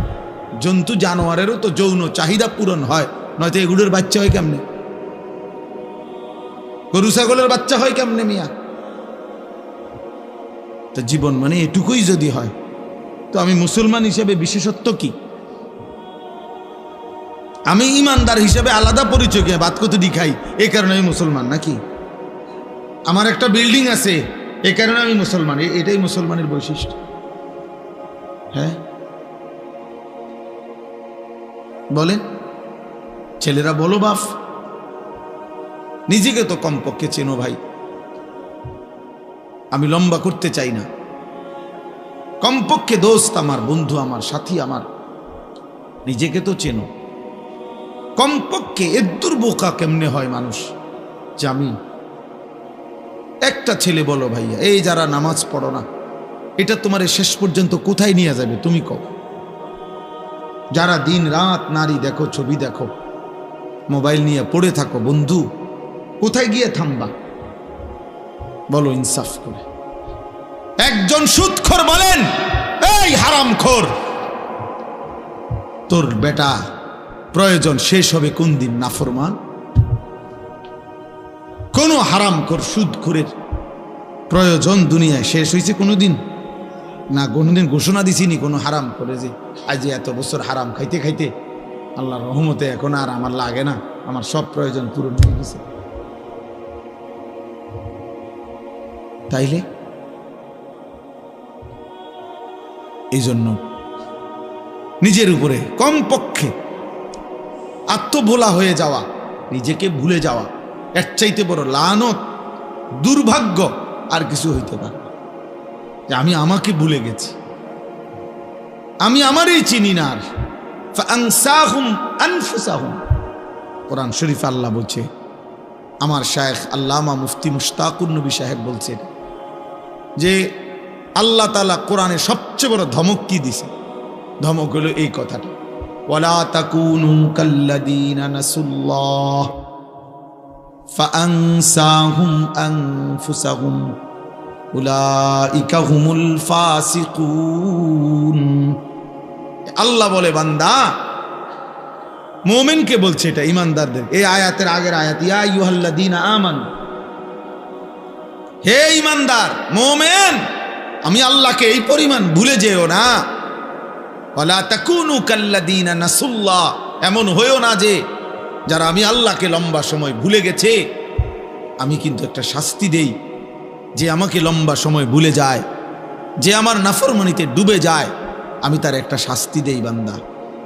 জন্তু জানোয়ারেরও তো যৌন চাহিদা পূরণ হয়, নয়তো এগুলোর বাচ্চা হয় কেমনে? গরু ছাগলের বাচ্চা হয় কেমনে মিয়া? তো জীবন মানে এটুকুই যদি হয়, তো আমি মুসলমান হিসেবে বিশেষত্ব কি? আমি ইমানদার হিসেবে আলাদা পরিচয় কে? ভাত কতটি খাই এই কারণে আমি মুসলমান নাকি? আমার একটা বিল্ডিং আছে এই কারণে আমি মুসলমান, এটাই মুসলমানের বৈশিষ্ট্য? হ্যাঁ বলেন, ছেলেরা বলো বাপ, নিজেকে তো কমপক্ষে চেনো ভাই। আমি লম্বা করতে চাই না, কমপক্ষে দোস্ত আমার, বন্ধু আমার, সাথী আমার, নিজেকে তো চেনো কমপক্ষে। এদ্দুর বোকা কেমনে হয় মানুষ যে আমি একটা ছেলে বলো ভাইয়া, এই যারা নামাজ পড়ো না, এটা তোমার শেষ পর্যন্ত কোথায় নিয়ে যাবে তুমি কও? যারা দিন রাত নারী দেখো, ছবি দেখো, মোবাইল নিয়ে পড়ে থাকো, বন্ধু কোথায় গিয়ে থামবা বলো ইনসাফ করে? একজন সুদখোর বলেন, এই হারামখোর, তোর বেটা প্রয়োজন শেষ হবে কোন দিন? নাফরমান কোন হারামখোর সুদখোরের প্রয়োজন দুনিয়ায় শেষ হয়েছে কোনোদিন? না, কোনোদিন ঘোষণা দিছিনি কোনো হারাম করে যে আজ এত বছর হারাম খাইতে খাইতে আল্লাহর রহমতে এখন আর আমার লাগে না, আমার সব প্রয়োজন পূরণ হয়ে গেছে। তাইলে এই জন্য নিজের উপরে কমপক্ষে আত্মভোলা হয়ে যাওয়া, নিজেকে ভুলে যাওয়া, এর চাইতে বড় লানত, দুর্ভাগ্য আর কিছু হইতে পারে না। যে আমি আমাকে ভুলে গেছি, আমি আমারই চিনি না। আর ফাআনসাহুম আনফুসাহুম, কোরআন শরীফ আল্লাহ বলছে, আমার শায়েখ আল্লামা মুফতি মুশতাকুর নবী সাহেব বলছেন, যে আল্লাহ তাআলা কোরআনে সবচেয়ে বড় ধমক কি দিছে? ধমক হলো এই কথাটা, ওয়ালা তাকুনু কাল্লাযীনা নাসুল্লাহ ফাআনসাহুম আনফুসাহুম উলাইকা হুমুল ফাসিকুন। আল্লাহ বলে বান্দা, মুমিনকে বলছে, এটা ঈমানদারদের। এই আয়াতের আগের আয়াত, ইয়া আইয়ুহাল্লাযীনা আমানু, হে ঈমানদার মুমিন, আমি আল্লাহকে এই পরিমাণ ভুলে যেও না। ওয়ালা তাকুনু কাল্লাযীনা নাসুল্লাহ, এমন হয়েও না যে যারা আমি আল্লাহকে লম্বা সময় ভুলে গেছে। আমি কিন্তু একটা শাস্তি দেই, যে আমাকে লম্বা সময় ভুলে যায়, যে আমার নাফরমানিতে ডুবে যায়, আমি তার একটা শাস্তি দেই বান্দা।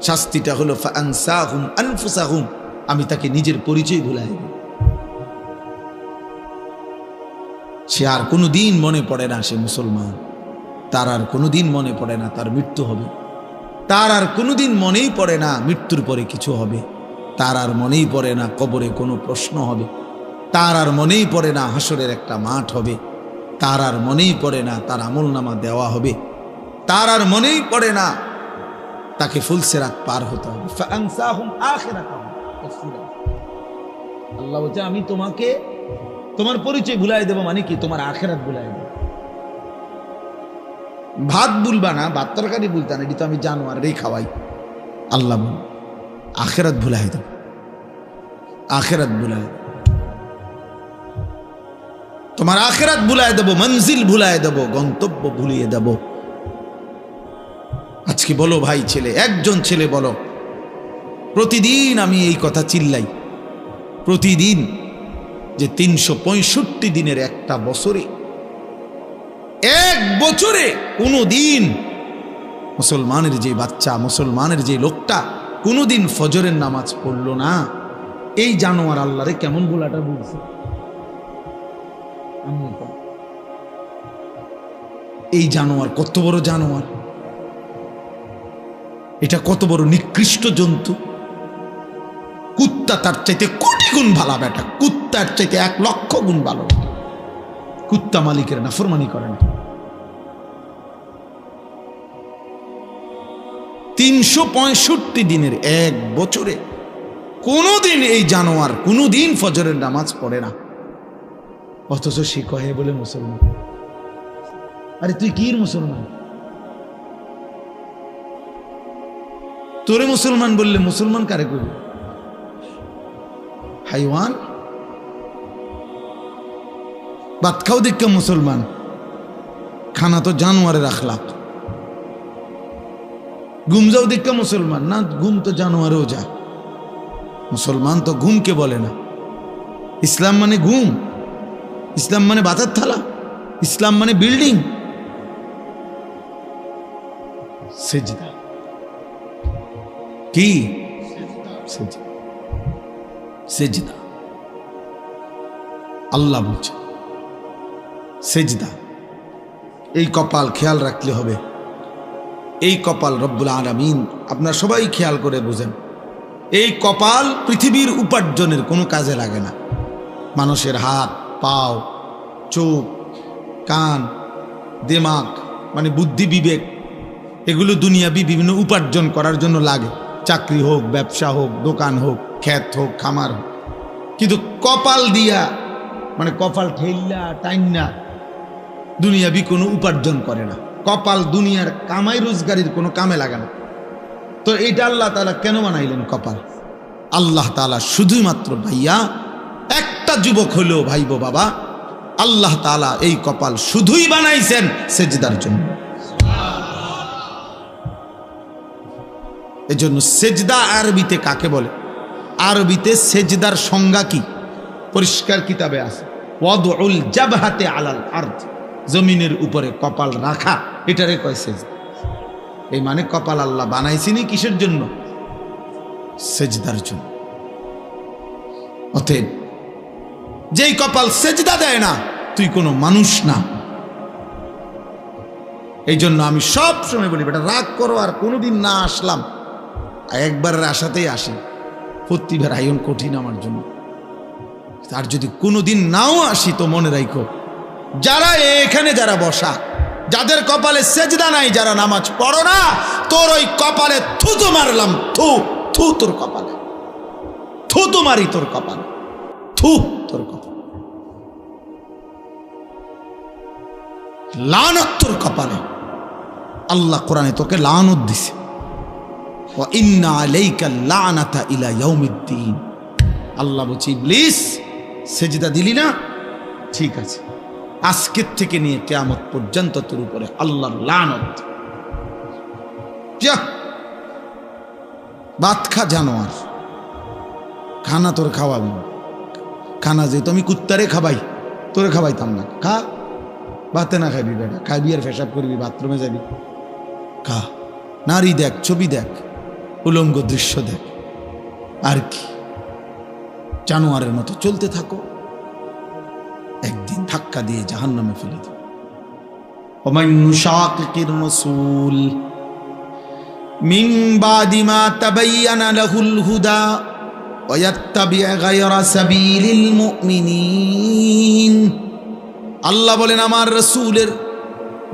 শাস্তিটা হলো ফাআনসাহুম আনফুসাহুম, আমি তাকে নিজের পরিচয় ভুলাই দিই। সে আর কোনোদিন মনে পড়ে না সে মুসলমান, তার আর কোনোদিন মনে পড়ে না তার মৃত্যু হবে, তার আর কোনোদিন মনেই পড়ে না মৃত্যুর পরে কিছু হবে, তার আর মনেই পড়ে না কবরে কোনো প্রশ্ন হবে, তার আর মনেই পড়ে না হাসরের একটা মাঠ হবে, তার আর মনেই পড়ে না তার আমলনামা দেওয়া হবে, তার আর মনেই পড়ে না তাকে ফুলসিরাত পার হতে হবে। ফাআনসাহুম আখিরাতাহুম, আল্লাহ বলছে আমি তোমাকে তোমার পরিচয় ভুলাই দেব, মানে কি? তোমার আখিরাত ভুলাই দেব। ভাত ভুলবা না, ভাত তরকারি ভুলতা না, এটি তো আমি জানোয়ারেরই খাওয়াই। আল্লাহ বল আখিরাত ভুলাই দেব, আখিরাত ভুলাই দেব, তোমার আখিরাত ভুলাই দেব, মঞ্জিল ভুলাই দেব, গন্তব্য ভুলিয়ে দেব। আজকে বলো ভাই ছেলে, একজন ছেলে বলো, প্রতিদিন আমি এই কথা চিল্লাই, প্রতিদিন যে 365 দিনের একটা বছরে, এক বছরে কোনো দিন মুসলমানের যে বাচ্চা, মুসলমানের যে লোকটা কোনোদিন ফজরের নামাজ পড়লো না, এই জানোয়ার আল্লাহরে কেমন গোলাটা বলছে। এই জানোয়ার কত বড় জানোয়ার, এটা কত বড় নিকৃষ্ট জন্তু। কুত্তা তার চাইতে কোটি গুণ ভালো বেটা, কুত্তার চাইতে 1,00,000 গুণ ভালো। কুত্তা মালিকের নাফরমানি করে না। 365 দিনের এক বছরে কোনোদিন এই জানোয়ার কোনোদিন ফজরের নামাজ পড়ে না, অথচ সে কহে বলে মুসলমান। আরে তুই কি মুসলমান? তোরে মুসলমান বললে মুসলমান কারে করবে? হাইওয়ান। ভাত খাও দেখে মুসলমান, খানা তো জানোয়ারের আখলাক। ঘুম যাও দেখে মুসলমান না, ঘুম তো জানোয়ারেও যায়। মুসলমান তো ঘুমকে বলে না। ইসলাম মানে ঘুম, ইসলাম মানে ভাতের থালা, ইসলাম মানে বিল্ডিং। সেজদা কি? সেজদা আল্লাহ বলছে সেজদা। এই কপাল খেয়াল রাখলে হবে, এই কপাল রব্বুল আলামিন, আপনারা সবাই খেয়াল করে বুঝেন, এই কপাল পৃথিবীর উপার্জনের কোনো কাজে লাগে না। মানুষের হাত, পাও, চোখ, কান, দিমাগ মানে বুদ্ধি, বিবেক, এগুলো দুনিয়াবি বিভিন্ন উপার্জন করার জন্য লাগে। চাকরি হোক, ব্যবসা হোক, দোকান হোক, ক্ষেত হোক, খামার হোক। কিন্তু কপাল দিয়া মানে কপাল ঠেললা টাইনা দুনিয়াবি কোনো উপার্জন করে না। কপাল দুনিয়ার কামাই রোজগারির কোনো কামে লাগে না। তো এইটা আল্লাহ তাআলা কেন বানাইলেন কপাল? আল্লাহ তাআলা শুধুমাত্র ভাইয়া একটা যুবক হলেও ভাইবো বাবা, আল্লাহ তাআলা এই কপাল শুধুই বানাইছেন সেজদার জন্য। এজন্য সেজদা আরবিতে কাকে বলে? আরবিতে সেজদার সংজ্ঞা কি? পরিষ্কার কিতাবে আছে, ওয়াদউল জাবহাতে আলাল আরদ, জমিনের উপরে কপাল রাখা, এটারে কয় সেজদা। এই মানে কপাল আল্লাহ বানাইছেনই কিসের জন্য? সেজদার জন্য। অতএব যেই কপাল সেজদা দেয় না, তুই কোনো মানুষ না। এই জন্য আমি সব সময় বলি, বেটা রাগ করো আর কোনোদিন না আসলাম, একবারের আশাতেই আসি, প্রতিবার আয়ন কঠিন আমার জন্য। আর যদি কোনোদিন নাও আসি তো মনে রাখো, যারা এখানে যারা বসা, যাদের কপালে সেজদা নাই, যারা নামাজ পড়ো না, তোর ওই কপালে থুতু মারলাম, থু থু তোর কপালে, থুতু মারি তোর কপালে, থু তোর কপালে, লানত তোর কপালে। আল্লাহ কোরআনে তোকে লানত দিছে, ওয়া ইন্না আলাইকা লানাতা ইলা ইয়াউমিদ্দিন। আল্লাহ বলছে ইবলিস সেজদা দিলি না, ঠিক আছে, আজকের থেকে নিয়ে কিয়ামত পর্যন্ত তোর উপরে আল্লাহর লানত। যা ভাত খা জানোয়ার, খানা তোর খাওয়াবো, খানা যেহেতু আমি কুত্তারে খাবাই, তোরে খাবাইতাম না, খা। ভাতে না খাবি বেটা, খাবি আর পেশাব করবি, বাথরুমে যাবি, খা। নারী দেখ, ছবি দেখ, উলঙ্গ দৃশ্য দেখ, আর কি জানোয়ারের মতো চলতে থাকো, একদিন ধাক্কা দিয়ে জাহান্নামে ফেলে দেব। ওমান ইউশাকিকির রাসূল মিন বাদি মা তাবায়্যানা লাহুল হুদা ওয়া ইয়াত্তাবি' গায়রা সাবিলিল মুমিনিন। আল্লাহ বলেন আমার রাসূলের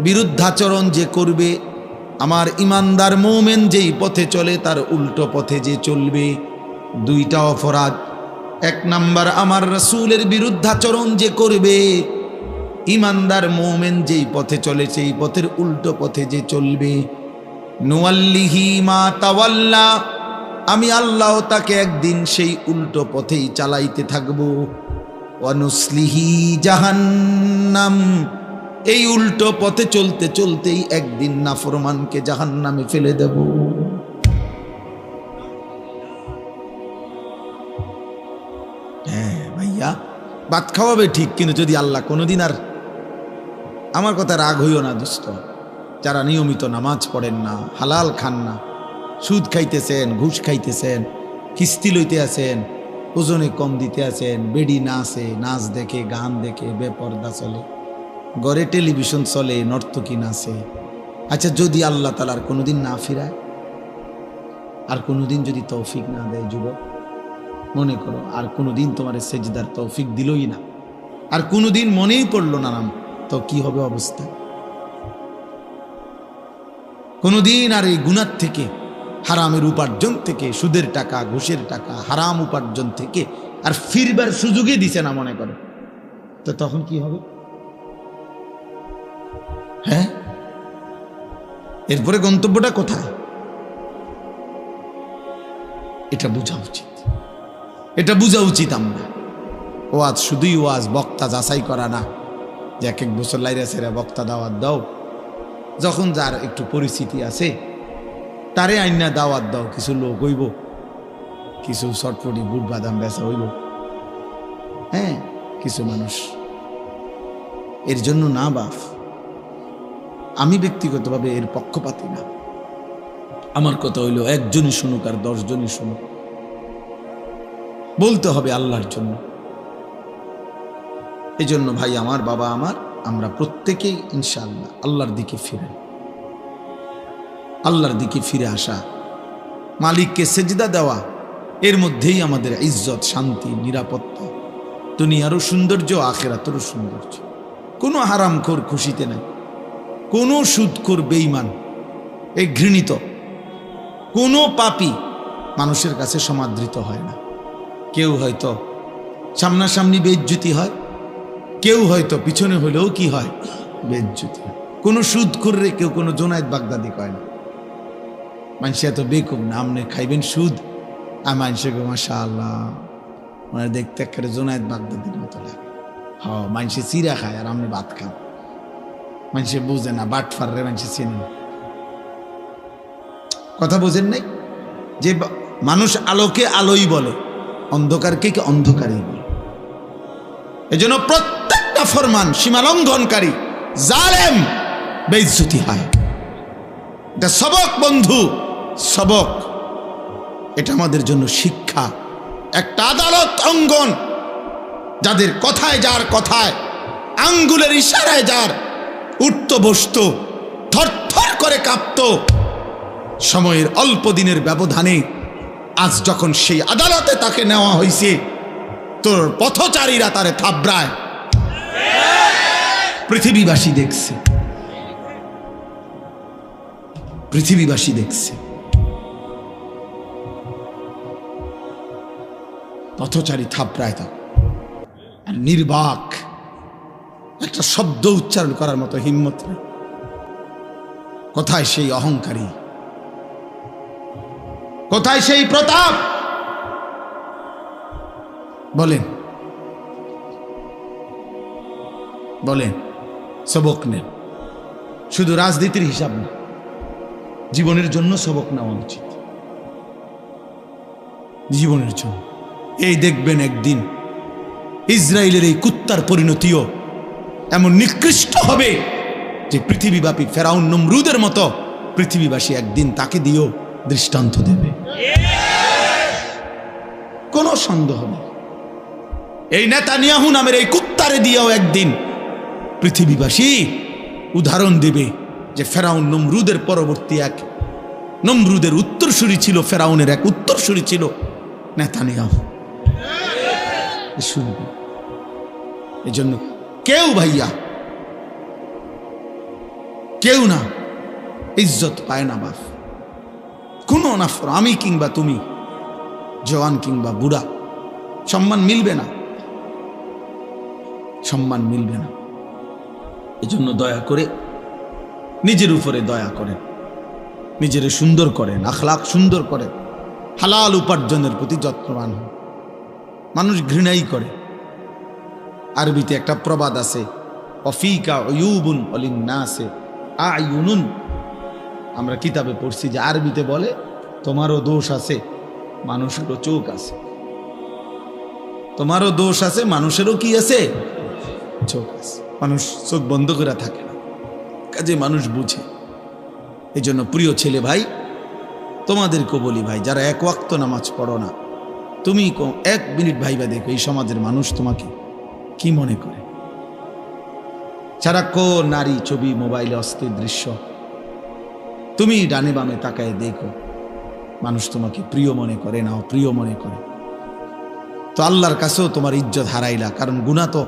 বিরুদ্ধাচরণ যে করবে, আমার ইমানদার মুমিন যেই পথে চলে তার উল্টো পথে যে চলবে, দুইটা অপরাধ। এক নাম্বার, আমার রাসূলের বিরুদ্ধাচরণ যে করবে, ইমানদার মুমিন যেই পথে চলে সেই পথের উল্টো পথে যে চলবে, নুয়াল্লিহি মা তাওয়াল্লা, আমি আল্লাহ তাকে একদিন সেই উল্টো পথেই চালাইতে থাকব। ওয়া নুসলিহি জাহান্নাম, এই উল্টো পথে চলতে চলতেই একদিন নাফরমানকে জাহান্নামে ফেলে দেব। হ্যাঁ ভাইয়া, ভাত খাওয়াবে ঠিক, কিন্তু যদি আল্লাহ কোনোদিন, আর আমার কথা রাগ হইও না দোস্ত, যারা নিয়মিত নামাজ পড়েন না, হালাল খান না, সুদ খাইতেছেন, ঘুষ খাইতেছেন, কিস্তি লইতে আছেন, ওজনে কম দিতে আছেন, বেডি নাচে, নাচ দেখে, গান দেখে, বেপর্দা চলে, ঘরে টেলিভিশন চলে, নর্তকী নাচে। আচ্ছা, যদি আল্লাহ তাআলা কোনোদিন না ফিরায়, আর কোনোদিন যদি তৌফিক না দেয়, যুবক মনে করো আর কোনোদিন তোমার সেজদার তৌফিক দিলই না, আর কোনোদিন মনেই পড়লো না নাম, তো কি হবে অবস্থা? কোনোদিন আর এই গুনাহ থেকে, হারামের উপার্জন থেকে, সুদের টাকা, ঘুষের টাকা, হারাম উপার্জন থেকে আর ফিরবার সুযোগই দিছে না মনে করো, তো তখন কি হবে? হ্যাঁ, এরপরে গন্তব্যটা কোথায়? এটা বোঝা উচিত, এটা বোঝা উচিত। আমরা ওয়াজ শুধুই ওয়াজ, বক্তা যাচাই করা না, যে এক এক বছর লাইরা সেরা বক্তা দাওয়াত দাও, যখন যার একটু পরিস্থিতি আছে তারে আইনা দাওয়াত দাও, কিছু লোক হইব, কিছু চটপটি বুট বাদাম বেচা হইব, হ্যাঁ কিছু মানুষ, এর জন্য না বাপ, আমি ব্যক্তিগতভাবে এর পক্ষপাতী না। আমার কথা হইল একজনই শুনুক আর 10 জনই শুনুক, বলতে হবে আল্লাহর জন্য। এই জন্য ভাই আমার, বাবা আমার, আমরা প্রত্যেকেই ইনশাআল্লাহ আল্লাহর দিকে ফিরে, আল্লাহর দিকে ফিরে আসা, মালিককে সেজদা দেওয়া, এর মধ্যেই আমাদের ইজ্জত, শান্তি, নিরাপত্তা, দুনিয়ারও সৌন্দর্য, আখিরাতেরও সৌন্দর্য। কোনো হারামখোর খুশিতে নাই, কোনো সুদখোর বেঈমান, এই ঘৃণিত কোনো পাপী মানুষের কাছে সমাদৃত হয় না। কেউ হয়তো সামনাসামনি বেইজ্জতি হয়, কেউ হয়তো পিছনে হলেও কি হয়, বেইজ্জতি হয়। কোনো সুদখোররে কেউ কোনো জোনায়েদ বাগদাদি কয় না। মানুষ এত বেকুব না, আপনি খাইবেন সুদ, আর মানুষকে মাশাআল্লাহ মানে দেখতে একেবারে জোনায়েদ বাগদাদির মতো লাগে। হ্যাঁ, মানুষে চিরা খায় আর আপনি ভাত খান। মানুষে বুঝে না, বাটফাররে মানুষে চেনে না। কথা বোঝেন নাই? যে মানুষ আলোকে আলোই বলে, অন্ধকারকে কি অন্ধকারই বলে। এজন্য প্রত্যেকটা ফরমান সীমালঙ্ঘনকারী, জালেম, বেইজ্জতি হয়। এটা সবক বন্ধু, সবক। এটা আমাদের জন্য শিক্ষা। একটা আদালত অঙ্গন, যাদের কথায়, যার কথায় আঙ্গুলের ইশারায় যার উঠত বসত, থরথর করে কাঁপত, সময়ের অল্প দিনের ব্যবধানে আজ যখন সেই আদালতে তাকে নেওয়া হয়েছে, তোর পথচারীরা তারে থাবড়ায়, পৃথিবীবাসী দেখছে, পৃথিবীবাসী দেখছে, পথচারী থাপড়ায় তা নির্বাক, একটা শব্দ উচ্চারণ করার মতো হিম্মত নেই। কোথায় সেই অহংকারী, কোথায় সেই প্রতাপ? বলেন বলেন, সবক নেন। শুধু রাজনীতির হিসাব না, জীবনের জন্য সবক নেওয়া উচিত, জীবনের জন্য। এই দেখবেন একদিন ইসরায়েলের এই কুত্তার পরিণতিও এমন নিকৃষ্ট হবে যে পৃথিবীব্যাপী ফেরাউন নমরুদের মতো পৃথিবীবাসী একদিন তাকে দিয়েও দৃষ্টান্ত দেবে, কোনো সন্দেহ নেই। এই নেতানিয়াহু নামের এই কুত্তারে দিয়েও একদিন পৃথিবীবাসী উদাহরণ দেবে যে ফেরাউন নমরুদের পরবর্তী এক নমরুদের উত্তরসূরি ছিল, ফেরাউনের এক উত্তরসূরি ছিল নেতানিয়াহু। শুনবে, এজন্য কেউ ভাইয়া, কেউ না ইজ্জত পায় না বাপ, কোনো না। আমি কিংবা তুমি, জওয়ান কিংবা বুড়া, সম্মান মিলবে না, সম্মান মিলবে না। এজন্য দয়া করে নিজের উপরে দয়া করেন, নিজের সুন্দর করেন, আখলাক সুন্দর করেন, হালাল উপার্জনের প্রতি যত্নবান হন। মানুষ ঘৃণাই করে। আরবিতে একটা প্রবাদ আছে, অফিকা অয়ুবুন অলিন্নাসে আয়ুনুন। আমরা কিতাবে পড়ছি যে আরবিতে বলে তোমারও দোষ আছে, মানুষেরও চোখ আছে। তোমারও দোষ আছে, মানুষেরও কি আছে? চোখ আছে। মানুষ চোখ বন্ধ করে থাকে না, কাজে মানুষ বুঝে। এই জন্য প্রিয় ছেলে ভাই, তোমাদেরকে বলি ভাই, যারা এক ওয়াক্ত নামাজ পড়ো না, তুমি 1 মিনিট ভাইবা দেখো এই সমাজের মানুষ তোমাকে কি মনে করে। সারাক্ষণ নারী ছবি, মোবাইলে অস্থির দৃশ্য, তুমি ডানে বামে তাকায় দেখো, মানুষ তোমাকে প্রিয় মনে করে না অপ্রিয় মনে করে। তো আল্লাহর কাছেও তোমার ইজ্জত হারাইলা, কারণ গুনাহ তো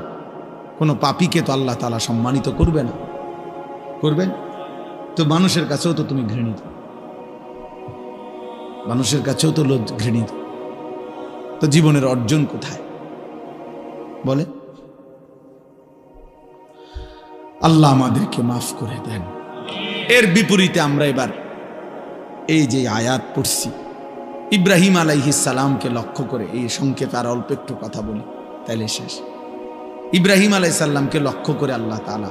কোনো পাপীকে তো আল্লাহ তাআলা সম্মানিত করবে না, করবেন তো মানুষের কাছেও তো তুমি ঘৃণিত, মানুষের কাছেও তো ঘৃণিত। তো জীবনের অর্জন কোথায় বলে? আল্লাহ আমাদেরকে মাফ করে দেন। এর বিপরীতে আমরা এবার এই যে আয়াত পড়ছি, ইব্রাহিম আলাইহিস সালামকে লক্ষ্য করে, এই সংক্ষেপে আর অল্প একটু কথা বলি তাইলে শেষ। ইব্রাহিম আলাইহিস সালামকে লক্ষ্য করে আল্লাহ তাআলা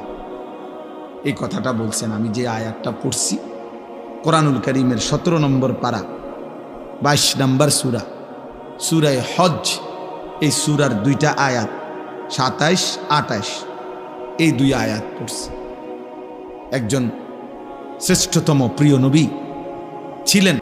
এই কথাটা বলছেন। আমি যে আয়াতটা পড়ছি কোরআনুল কারীমের 17 নম্বর পারা 22 নম্বর সূরা, সূরা হজ। এই সূরার 2টা আয়াত 27, 28, এই 2 আয়াত পড়ছি। একজন শ্রেষ্ঠতম প্রিয় নবী ছিলেন